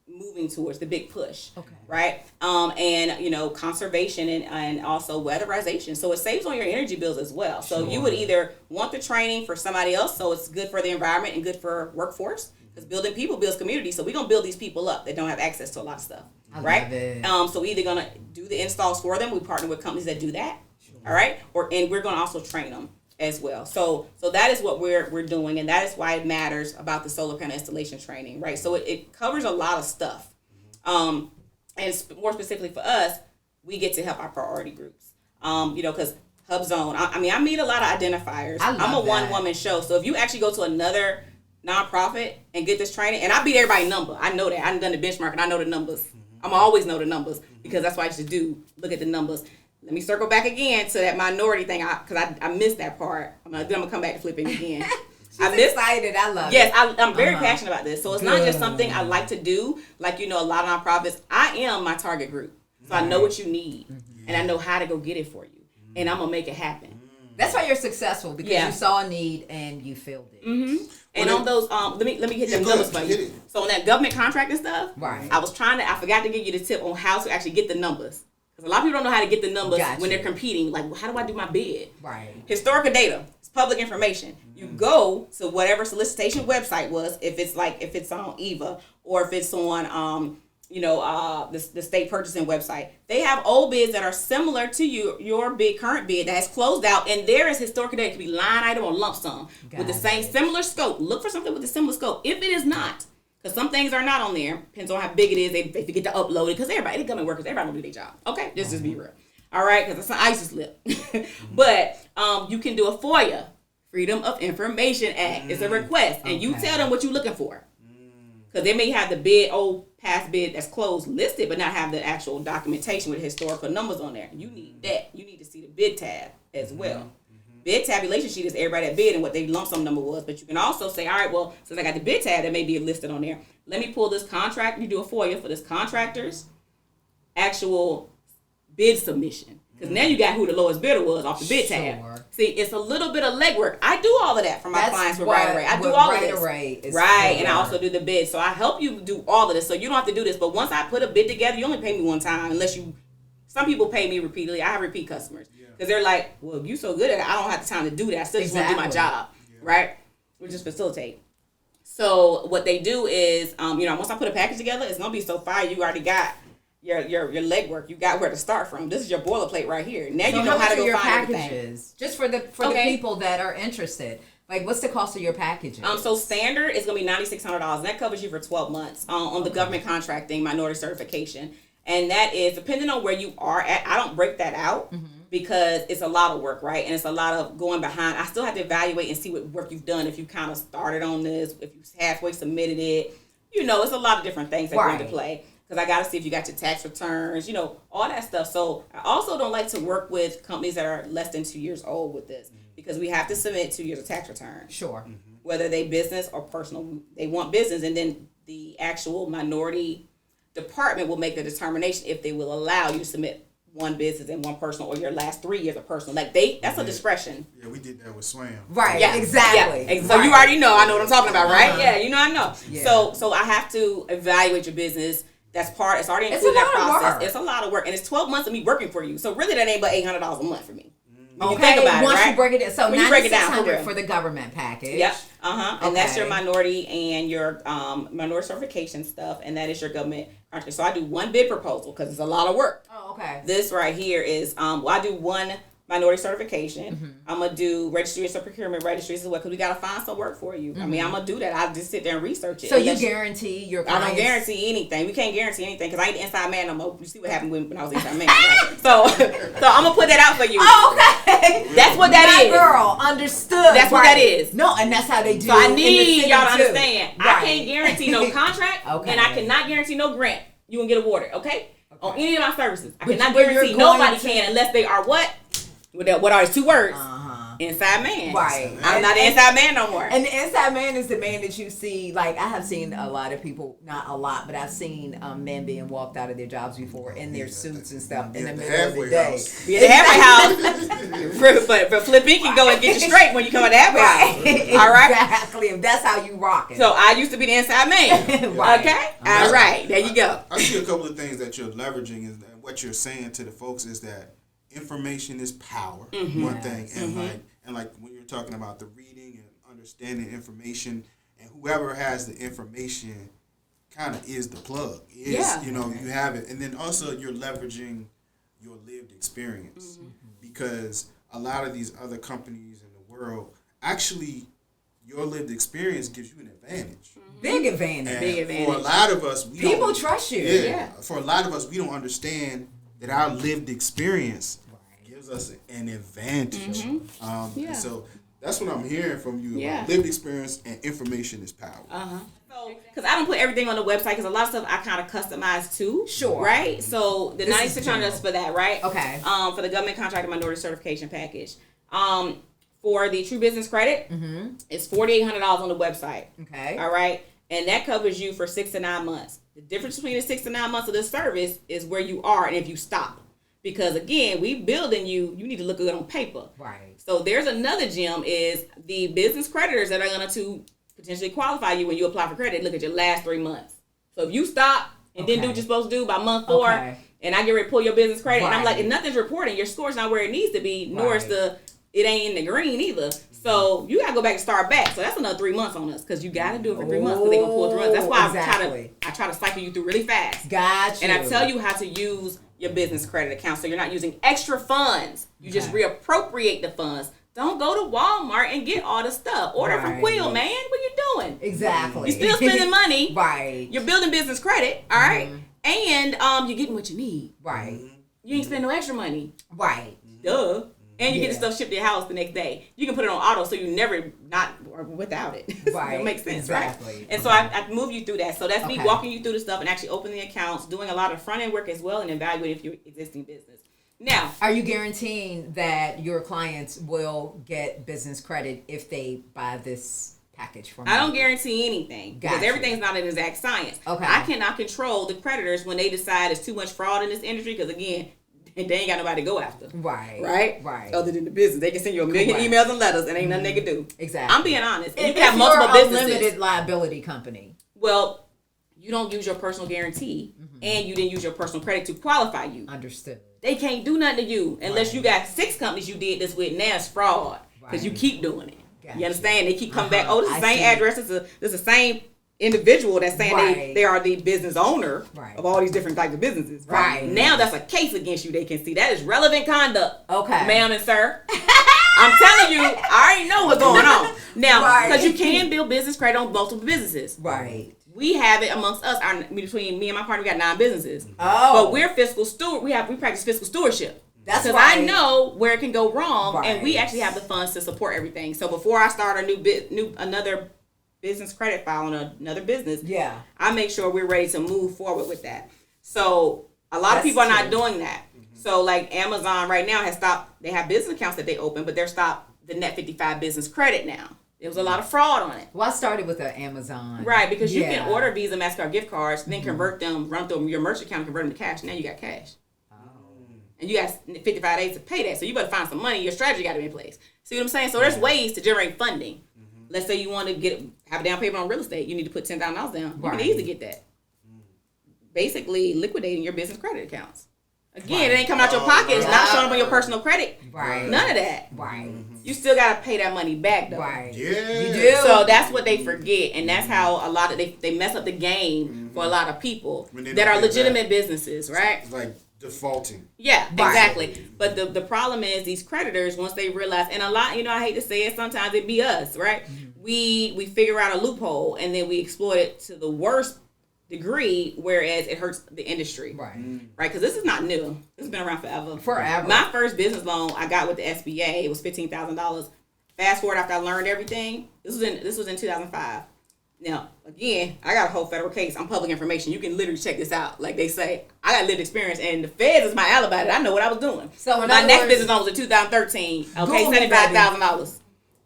moving towards, the big push, right? And, conservation and also weatherization. So it saves on your energy bills as well. So you would either want the training for somebody else, so it's good for the environment and good for workforce, because building people builds community. So we're going to build these people up that don't have access to a lot of stuff, right? So we're either going to do the installs for them. We partner with companies that do that, all right? And we're going to also train them as well. So that is what we're doing, and that is why it matters about the solar panel installation training, right? So it covers a lot of stuff. And more specifically for us, we get to help our priority groups. Because Hub Zone, I meet a lot of identifiers. I'm a one-woman show, so if you actually go to another nonprofit and get this training, and I beat everybody's number. I know that. I've done the benchmark, and I know the numbers. I'm always know the numbers, because that's what I used to do, look at the numbers. Let me circle back again to that minority thing, because I missed that part. I'm gonna come back to flipping again. I'm excited. I love it. Yes, I'm very passionate about this. So it's not just something I like to do. Like, a lot of nonprofits, I am my target group. So I know what you need, and I know how to go get it for you, and I'm gonna make it happen. That's why you're successful, because you saw a need and you filled it. And on those, let me hit them numbers for you. So on that government contract and stuff, right? I forgot to give you the tip on how to actually get the numbers. Because a lot of people don't know how to get the numbers when they're competing. Like, how do I do my bid? Right. Historical data. It's public information. You go to whatever solicitation website was, if it's on EVA or if it's on the state purchasing website. They have old bids that are similar to your current bid that has closed out, and there is historical data. It could be line item or lump sum with the same similar scope. Look for something with a similar scope. If it is not, because some things are not on there, depends on how big it is. They forget to upload it because the government workers, everybody gonna do their job. Okay, just be real. All right, because it's an ISIS slip. But you can do a FOIA, Freedom of Information Act. It's a request, and you tell them what you're looking for. Because they may have the past bid that's closed listed, but not have the actual documentation with historical numbers on there. You need that. You need to see the bid tab as well. Bid tabulation sheet is everybody that bid and what their lump sum number was. But you can also say, all right, well, since I got the bid tab, that may be listed on there. Let me pull this contract. You do a FOIA for this contractor's actual bid submission. Because now you got who the lowest bidder was off the bid tab. See, it's a little bit of legwork. I do all of that for my clients with Right Away. I do all of this. Right, and I also do the bid. So I help you do all of this. So you don't have to do this. But once I put a bid together, you only pay me one time unless you... Some people pay me repeatedly. I have repeat customers. Because they're like, well, you so good at it, I don't have the time to do that. I still just want to do my job. Right? We just facilitate. So what they do is, once I put a package together, it's going to be so fire. You already got... Your legwork, you got where to start from. This is your boilerplate right here. Now you know how to go find packages. Everything. Just for the people that are interested. Like, what's the cost of your packages? So standard is going to be $9,600. And that covers you for 12 months on the government contracting minority certification. And that is depending on where you are at. I don't break that out because it's a lot of work, right? And it's a lot of going behind. I still have to evaluate and see what work you've done. If you kind of started on this, if you halfway submitted it, it's a lot of different things that go into play. Because I got to see if you got your tax returns, all that stuff. So I also don't like to work with companies that are less than 2 years old with this because we have to submit 2 years of tax returns. Sure. Whether they business or personal, they want business, and then the actual minority department will make the determination if they will allow you to submit one business and one personal or your last 3 years of personal. That's a discretion. Yeah, we did that with SWAM. Right, yeah, exactly. Yeah. So you already know, I know what I'm talking about, right? Yeah, I know. Yeah. So I have to evaluate your business. It's already included in that process. It's a lot of work. And it's 12 months of me working for you. So really that ain't but $800 a month for me. When you think about Once it, right? you break it down. So $9,600 for the government package. Yep. And that's your minority and your minority certification stuff. And that is your government contract. So I do one bid proposal because it's a lot of work. Oh, okay. This right here is, I do one minority certification. I'm going to do registries or procurement registries as well because we got to find some work for you. I mean, I'm going to do that. I just sit there and research it. So you guarantee your clients? I don't guarantee anything. We can't guarantee anything because I ain't the inside man no more. You see what happened when I was inside man. Right? So I'm going to put that out for you. Oh, okay. That's what that is. Girl, understood. That's what that is. No, and that's how they do it. So I need y'all to understand. Right. I can't guarantee no contract and I cannot guarantee no grant. You can get awarded, okay? On any of my services. I cannot guarantee nobody can unless they are what? What are his 2 words? Inside man. Right. I'm not the inside man no more. And the inside man is the man that you see, like I have seen a lot of people, not a lot, but I've seen men being walked out of their jobs before in their suits and stuff in the middle of the day. Be at the halfway house. But Flippy can go and get you straight when you come at the halfway house. All right? Exactly. That's how you rock it. So I used to be the inside man. Right. Okay? All right. There you go. I see a couple of things that you're leveraging is that what you're saying to the folks is that information is power, one thing, and like when you're talking about the reading and understanding information, and whoever has the information kind of is the plug. You have it, and then also you're leveraging your lived experience because a lot of these other companies in the world actually your lived experience gives you an advantage. Big advantage. And big advantage. For a lot of us, people trust you. Yeah. For a lot of us, we don't understand that our lived experience gives us an advantage. And so that's what I'm hearing from you. About lived experience and information is power. So, because I don't put everything on the website, because a lot of stuff I kind of customize too. Sure. Right? So the $9,600 is for that, right? Okay. For the government contract and minority certification package. For the True Business Credit, it's $4,800 on the website. Okay. All right. And that covers you for 6 to 9 months. The difference between the 6 to 9 months of this service is where you are and if you stop. Because again, we building you need to look good on paper. Right. So there's another gem is the business creditors that are going to potentially qualify you when you apply for credit. Look at your last 3 months. So if you stop and didn't do what you're supposed to do by month 4, and I get ready to pull your business credit, and I'm like, if nothing's reporting, your score's not where it needs to be, nor is it ain't in the green either. So you gotta go back and start back. So that's another 3 months on us because you gotta do it for 3 months because they gonna pull 3 months. That's why I try to cycle you through really fast. Gotcha. And I tell you how to use your business credit account so you're not using extra funds. You just reappropriate the funds. Don't go to Walmart and get all the stuff. Order from Quill, man. What you doing? Exactly. You're still spending money. Right. You're building business credit. All right. And you're getting what you need. Right. You ain't spending no extra money. Right. Duh. And you get the stuff shipped to your house the next day. You can put it on auto so you never not or without it. Right. It makes sense, exactly. right? And so I move you through that. So that's me walking you through the stuff and actually opening the accounts, doing a lot of front end work as well, and evaluating your existing business. Now, are you guaranteeing that your clients will get business credit if they buy this package from you? I don't guarantee anything because everything's not an exact science. Okay. I cannot control the creditors when they decide there's too much fraud in this industry because, again, they ain't got nobody to go after. Right. Other than the business. They can send you a million emails and letters and ain't nothing they can do. Exactly. I'm being honest. And you can have multiple businesses. You're a limited liability company. Well, you don't use your personal guarantee and you didn't use your personal credit to qualify you. Understood. They can't do nothing to you unless you got 6 companies you did this with. Now it's fraud because you keep doing it. Gotcha. You understand? They keep coming back. Oh, this is the same address. This is the same individual that's saying they are the business owner of all these different types of businesses. Right. Now that's a case against you. They can see that is relevant conduct. Okay. Ma'am and sir. I'm telling you, I already know what's going on. Now, because you can build business credit on multiple businesses. Right. We have it amongst us. Between me and my partner, we got 9 businesses. Oh. But we're fiscal steward. We practice fiscal stewardship. That's because I know where it can go wrong, and we actually have the funds to support everything. So before I start another business credit file on another business, I make sure we're ready to move forward with that. So a lot of people are not doing that. So like Amazon right now has stopped. They have business accounts that they open, but they're stopped the Net 55 business credit now. There was a lot of fraud on it. Well, I started with Amazon. Right, because you can order Visa, MasterCard gift cards, then convert them, run through your merchant account, and convert them to cash. Now you got cash. And you got 55 days to pay that. So you better find some money. Your strategy got to be in place. See what I'm saying? So there's ways to generate funding. Let's say you want to have a down payment on real estate. You need to put $10,000 down. You can easily get that. Basically liquidating your business credit accounts. Again, it ain't coming out your pocket. It's not showing up on your personal credit. Right. None of that. Right. You still got to pay that money back, though. Right. Yeah. You do. So that's what they forget. And that's how a lot of they mess up the game for a lot of people that are legitimate businesses, right? It's like defaulting. Yeah, exactly. But the problem is these creditors, once they realize, and a lot, I hate to say it, sometimes it be us, right? We figure out a loophole and then we exploit it to the worst degree, whereas it hurts the industry. Right. Right, because this is not new. This has been around forever. My first business loan I got with the SBA, it was $15,000. Fast forward after I learned everything, this was in 2005. Now, again, I got a whole federal case. I'm public information. You can literally check this out. Like they say, I got lived experience, and the feds is my alibi that I know what I was doing. So my next business loan was in 2013. Okay, $75,000.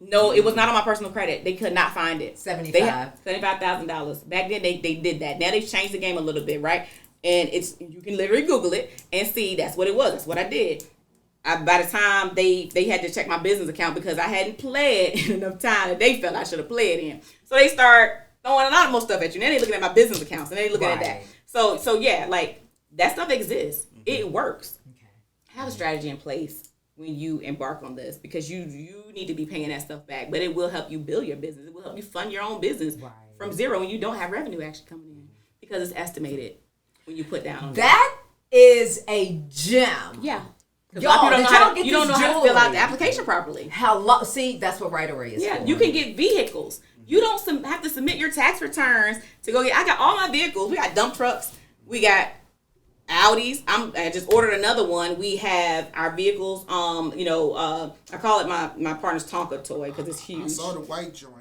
No, it was not on my personal credit. They could not find it. $75,000. Back then, they did that. Now they've changed the game a little bit, right? And you can literally Google it and see that's what it was. That's what I did. By the time they had to check my business account because I hadn't pled in enough time that they felt I should have pled in. So they start throwing a lot more stuff at you. Now they looking at my business accounts and they looking at that. So yeah, like that stuff exists. It works. Okay. Have a strategy in place when you embark on this because you need to be paying that stuff back. But it will help you build your business. It will help you fund your own business from zero when you don't have revenue actually coming in because it's estimated when you put down on that is a gem. Yeah. You don't know how to fill out the application properly. See, that's what Right Array is for. Yeah, you can get vehicles. You don't have to submit your tax returns to go get. I got all my vehicles. We got dump trucks. We got Audis. I just ordered another one. We have our vehicles. I call it my partner's Tonka toy because it's huge. I saw the white joint.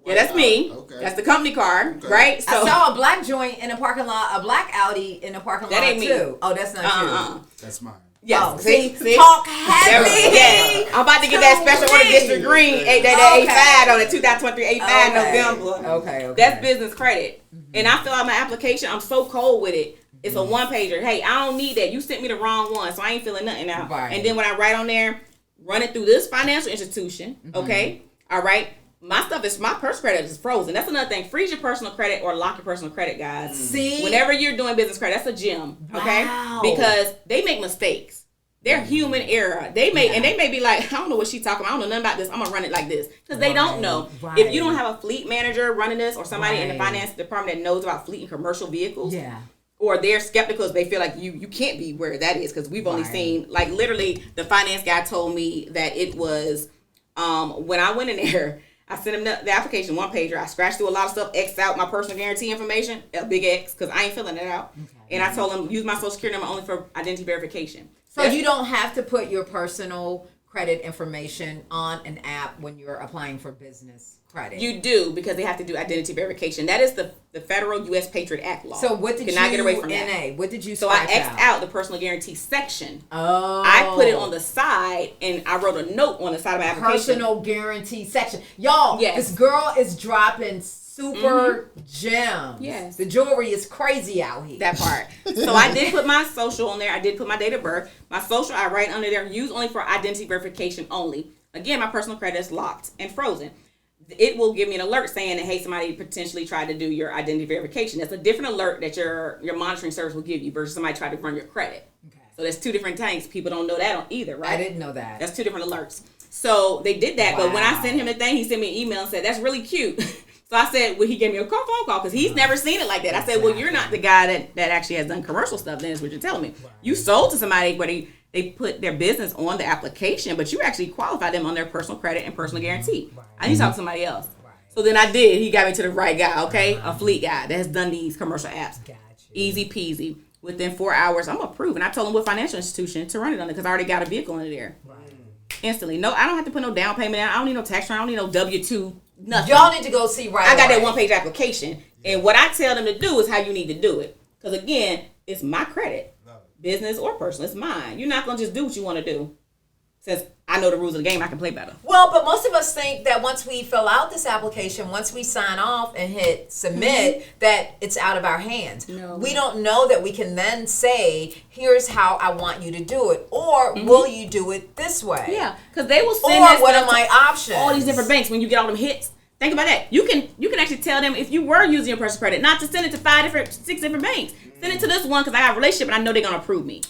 Yeah, that's me. Okay. That's the company car, right? So, I saw a black joint in a parking lot, a black Audi in a parking lot ain't too. Me. Oh, that's not you. That's mine. Yeah, see? Talk heavy. Yeah. I'm about to get that special order District Green, that A5 on the 2023 A5 November. Okay. That's business credit. And I fill out my application. I'm so cold with it. It's a one pager. Hey, I don't need that. You sent me the wrong one, so I ain't filling nothing out. Right. And then when I write on there, run it through this financial institution. Okay. All right. My personal credit is frozen. That's another thing. Freeze your personal credit or lock your personal credit, guys. See? Whenever you're doing business credit, that's a gem. Okay? Wow. Because they make mistakes. They're human error. They may be like, I don't know what she's talking about. I don't know nothing about this. I'm gonna run it like this because they don't know. Right. If you don't have a fleet manager running this or somebody in the finance department that knows about fleet and commercial vehicles, or they're skeptical because they feel like you can't be where that is because we've only seen like literally the finance guy told me that it was when I went in there. I sent him the application, one pager. I scratched through a lot of stuff, X'd out my personal guarantee information, a big X, because I ain't filling it out. Okay. And I told him, use my social security number only for identity verification. So you don't have to put your personal credit information on an app when you're applying for business credit. You do, because they have to do identity verification. That is the federal U.S. Patriot Act law. So what did you get away from that. What did you So I X'd out the personal guarantee section. Oh. I put it on the side, and I wrote a note on the side of my application. Personal guarantee section. Y'all, this girl is dropping super gems. Yes. The jewelry is crazy out here. That part. So I did put my social on there. I did put my date of birth. My social, I write under there, used only for identity verification only. Again, my personal credit is locked and frozen. It will give me an alert saying that, hey, somebody potentially tried to do your identity verification. That's a different alert that your monitoring service will give you versus somebody tried to run your credit. Okay. So that's two different things. People don't know that either, right? I didn't know that. That's two different alerts. So they did that. Wow. But when I sent him the thing, he sent me an email and said, that's really cute. So I said, well, he gave me a phone call because he's never seen it like that. I said, well, you're not the guy that actually has done commercial stuff. Then is what you're telling me. Right. You sold to somebody where they put their business on the application, but you actually qualified them on their personal credit and personal guarantee. Right. I need to talk to somebody else. Right. So then I did. He got me to the right guy, okay? A fleet guy that has done these commercial apps. Gotcha. Easy peasy. Within 4 hours, I'm approved. And I told him what financial institution to run it under because I already got a vehicle under there. Right. Instantly. No, I don't have to put no down payment in. I don't need no tax return. I don't need no W-2. Nothing. Y'all need to go see I got that one-page application. And what I tell them to do is how you need to do it. Because, again, it's my credit. Business or personal. It's mine. You're not going to just do what you want to do. Since I know the rules of the game, I can play better. Well, but most of us think that once we fill out this application, once we sign off and hit submit, that it's out of our hands. No. We don't know that we can then say, here's how I want you to do it. Or will you do it this way? Yeah, because they will send or what are my options? All these different banks when you get all them hits. Think about that. You can actually tell them if you were using your personal credit, not to send it to 6 different banks. Send it to this one because I have a relationship and I know they're going to approve me.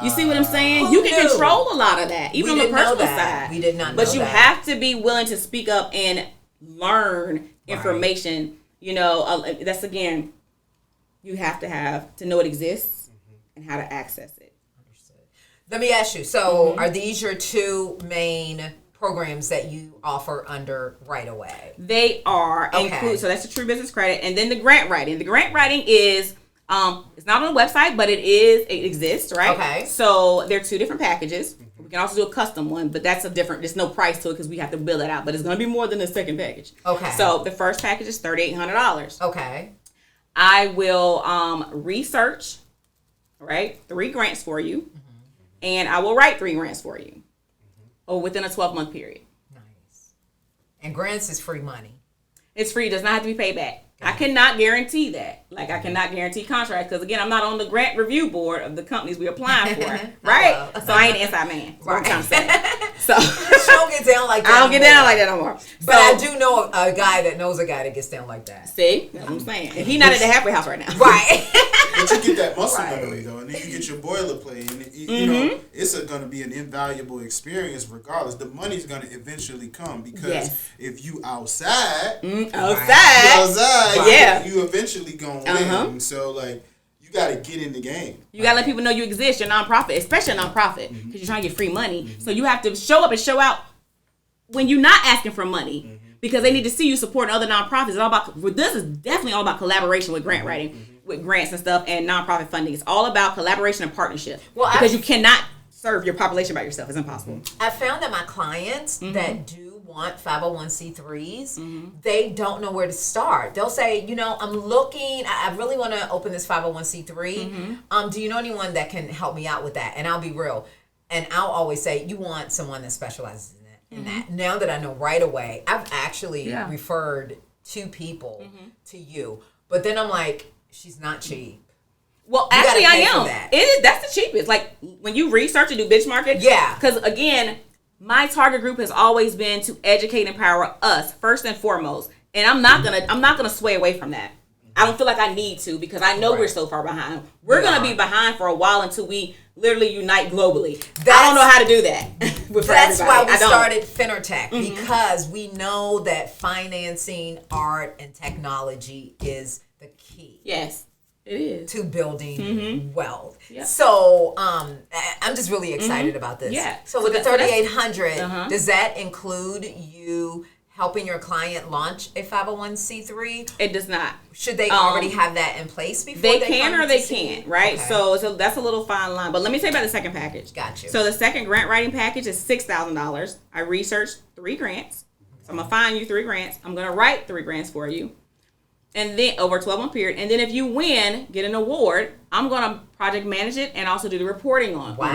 You see what I'm saying? You can control a lot of that, even on the personal side. We did not know But you have to be willing to speak up and learn information. You know, that's again, you have to know it exists and how to access it. Understood. Let me ask you, so are these your two main programs that you offer under Right Away? They are. Okay. So that's the True Business Credit. And then the grant writing. The grant writing is... it's not on the website, but it exists, right? Okay. So there are two different packages. We can also do a custom one, but that's there's no price to it because we have to build it out. But it's going to be more than the second package. Okay. So the first package is $3,800. Okay. I will research, right, 3 grants for you, and I will write 3 grants for you, within a 12-month period. Nice. And grants is free money. It's free. It does not have to be paid back. I cannot guarantee that. Like, I cannot guarantee contracts because, again, I'm not on the grant review board of the companies we're applying for, right? So I ain't an inside man. That's what I'm trying to say. So she don't get down like that. I don't get down like that no more. But I do know a guy that knows a guy that gets down like that. See? That's what I'm saying. And he's not at the halfway house right now. Right. But you get that muscle memory, though, and then you get your boilerplate. And, you know, it's going to be an invaluable experience regardless. The money's going to eventually come because if you outside, you eventually going to win. So, like, you got to get in the game. You got to let people know you exist. You're a nonprofit, especially a nonprofit, because you're trying to get free money. So you have to show up and show out when you're not asking for money, because they need to see you supporting other nonprofits. It's all about, this is definitely all about collaboration with grant writing, with grants and stuff, and nonprofit funding. It's all about collaboration and partnership, because you cannot serve your population by yourself. It's impossible. I found that my clients that do want 501c3s, they don't know where to start. They'll say, you know, I'm looking, I really want to open this 501c3. Do you know anyone that can help me out with that? And I'll be real. And I'll always say, you want someone that specializes in that. Now that I know Right Away, I've actually referred 2 people to you. But then I'm like, she's not cheap. Well, actually, I am. That's the cheapest. Like, when you research and do benchmarking. Yeah. Because, again, my target group has always been to educate and empower us first and foremost, and I'm not gonna sway away from that. I don't feel like I need to because I know we're so far behind. We're going to be behind for a while until we literally unite globally. I don't know how to do that. That's why we started Finartech, because we know that financing, art, and technology is the key. Yes, it is. To building wealth. Yep. So I'm just really excited about this. Yeah. So with the 3,800, does that include you helping your client launch a 501c3? It does not. Should they already have that in place before they can or they can't, right? Okay. So that's a little fine line. But let me tell you about the second package. Got you. So the second grant writing package is $6,000. I researched 3 grants. So I'm going to find you 3 grants. I'm going to write 3 grants for you. And then over a 12-month period. And then if you win, get an award, I'm going to project manage it and also do the reporting on it for you.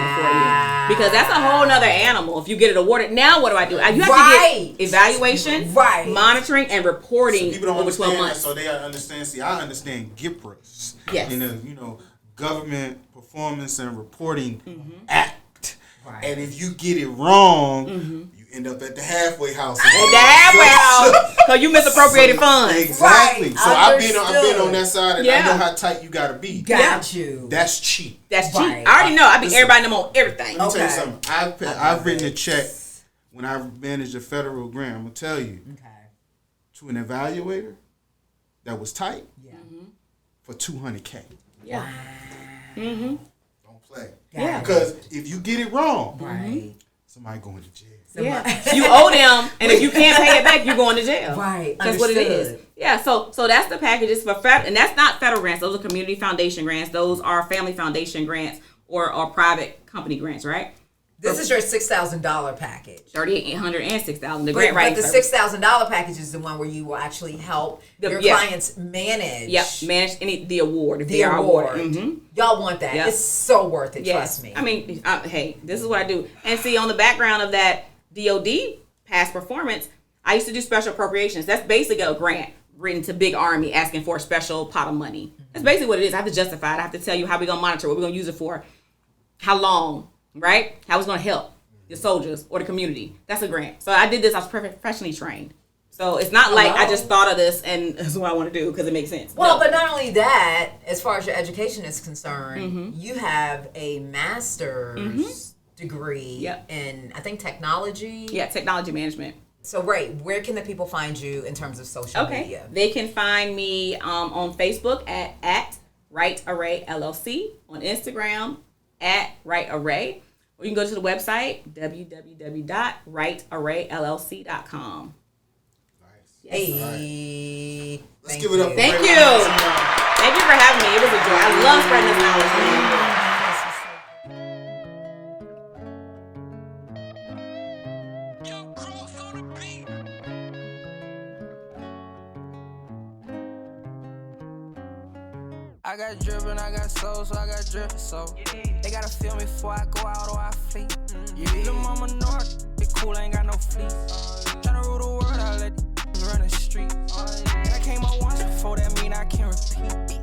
Because that's a whole nother animal. If you get it awarded, now what do I do? You have to get evaluation, monitoring, and reporting over 12 months. So they understand. See, I understand GIPRAs. Yes. Government Performance and Reporting Act. Right. And if you get it wrong, you end up at the halfway house. At the halfway house, because you misappropriated funds. Exactly. Right. So I've been on that side, and I know how tight you got to be. Got you. That's cheap. That's cheap. I already know. I be everybody know on everything. Let me tell you something. I've written a check when I managed a federal grant. I'm gonna tell you, to an evaluator that was tight, for $200K. Yeah. Don't play. Yeah. Because if you get it wrong, somebody going to jail. Yeah. You owe them, and if you can't pay it back, you're going to jail. Right. That's what it is. Yeah. So that's the packages for and that's not federal grants. Those are community foundation grants. Those are family foundation grants or private company grants, right? This is your $6,000 package. $3,800 and $6,000. The But grant writing the $6,000 package is the one where you will actually help your clients manage. Yep, manage the award if the they are award. awarded. Y'all want that? Yep. It's so worth it. Trust me. I mean, hey, this is what I do. And see, on the background of that DoD past performance, I used to do special appropriations. That's basically a grant written to Big Army asking for a special pot of money. That's basically what it is. I have to justify it. I have to tell you how we're gonna monitor, what we're gonna use it for, how long. Right? How it's going to help the soldiers or the community. That's a grant. So I did this. I was professionally trained. So it's not like I just thought of this and this is what I want to do because it makes sense. Well, but not only that, as far as your education is concerned, you have a master's degree in, I think, technology. Yeah, technology management. So, where can the people find you in terms of social media? They can find me on Facebook at Right Array LLC, on Instagram at Right Array. Or you can go to the website, www.rightarrayllc.com. Nice. Yes. Hey. Let's give it up. Thank you. Thank you for having me. It was a joy. I love spreading this knowledge, man. I got drip and I got soul, so I got drip, so they gotta feel me before I go out or I flee. Little mama know I be cool, I ain't got no fleece. Tryna rule the world, I let these run the street. I came up once before, that mean I can't repeat.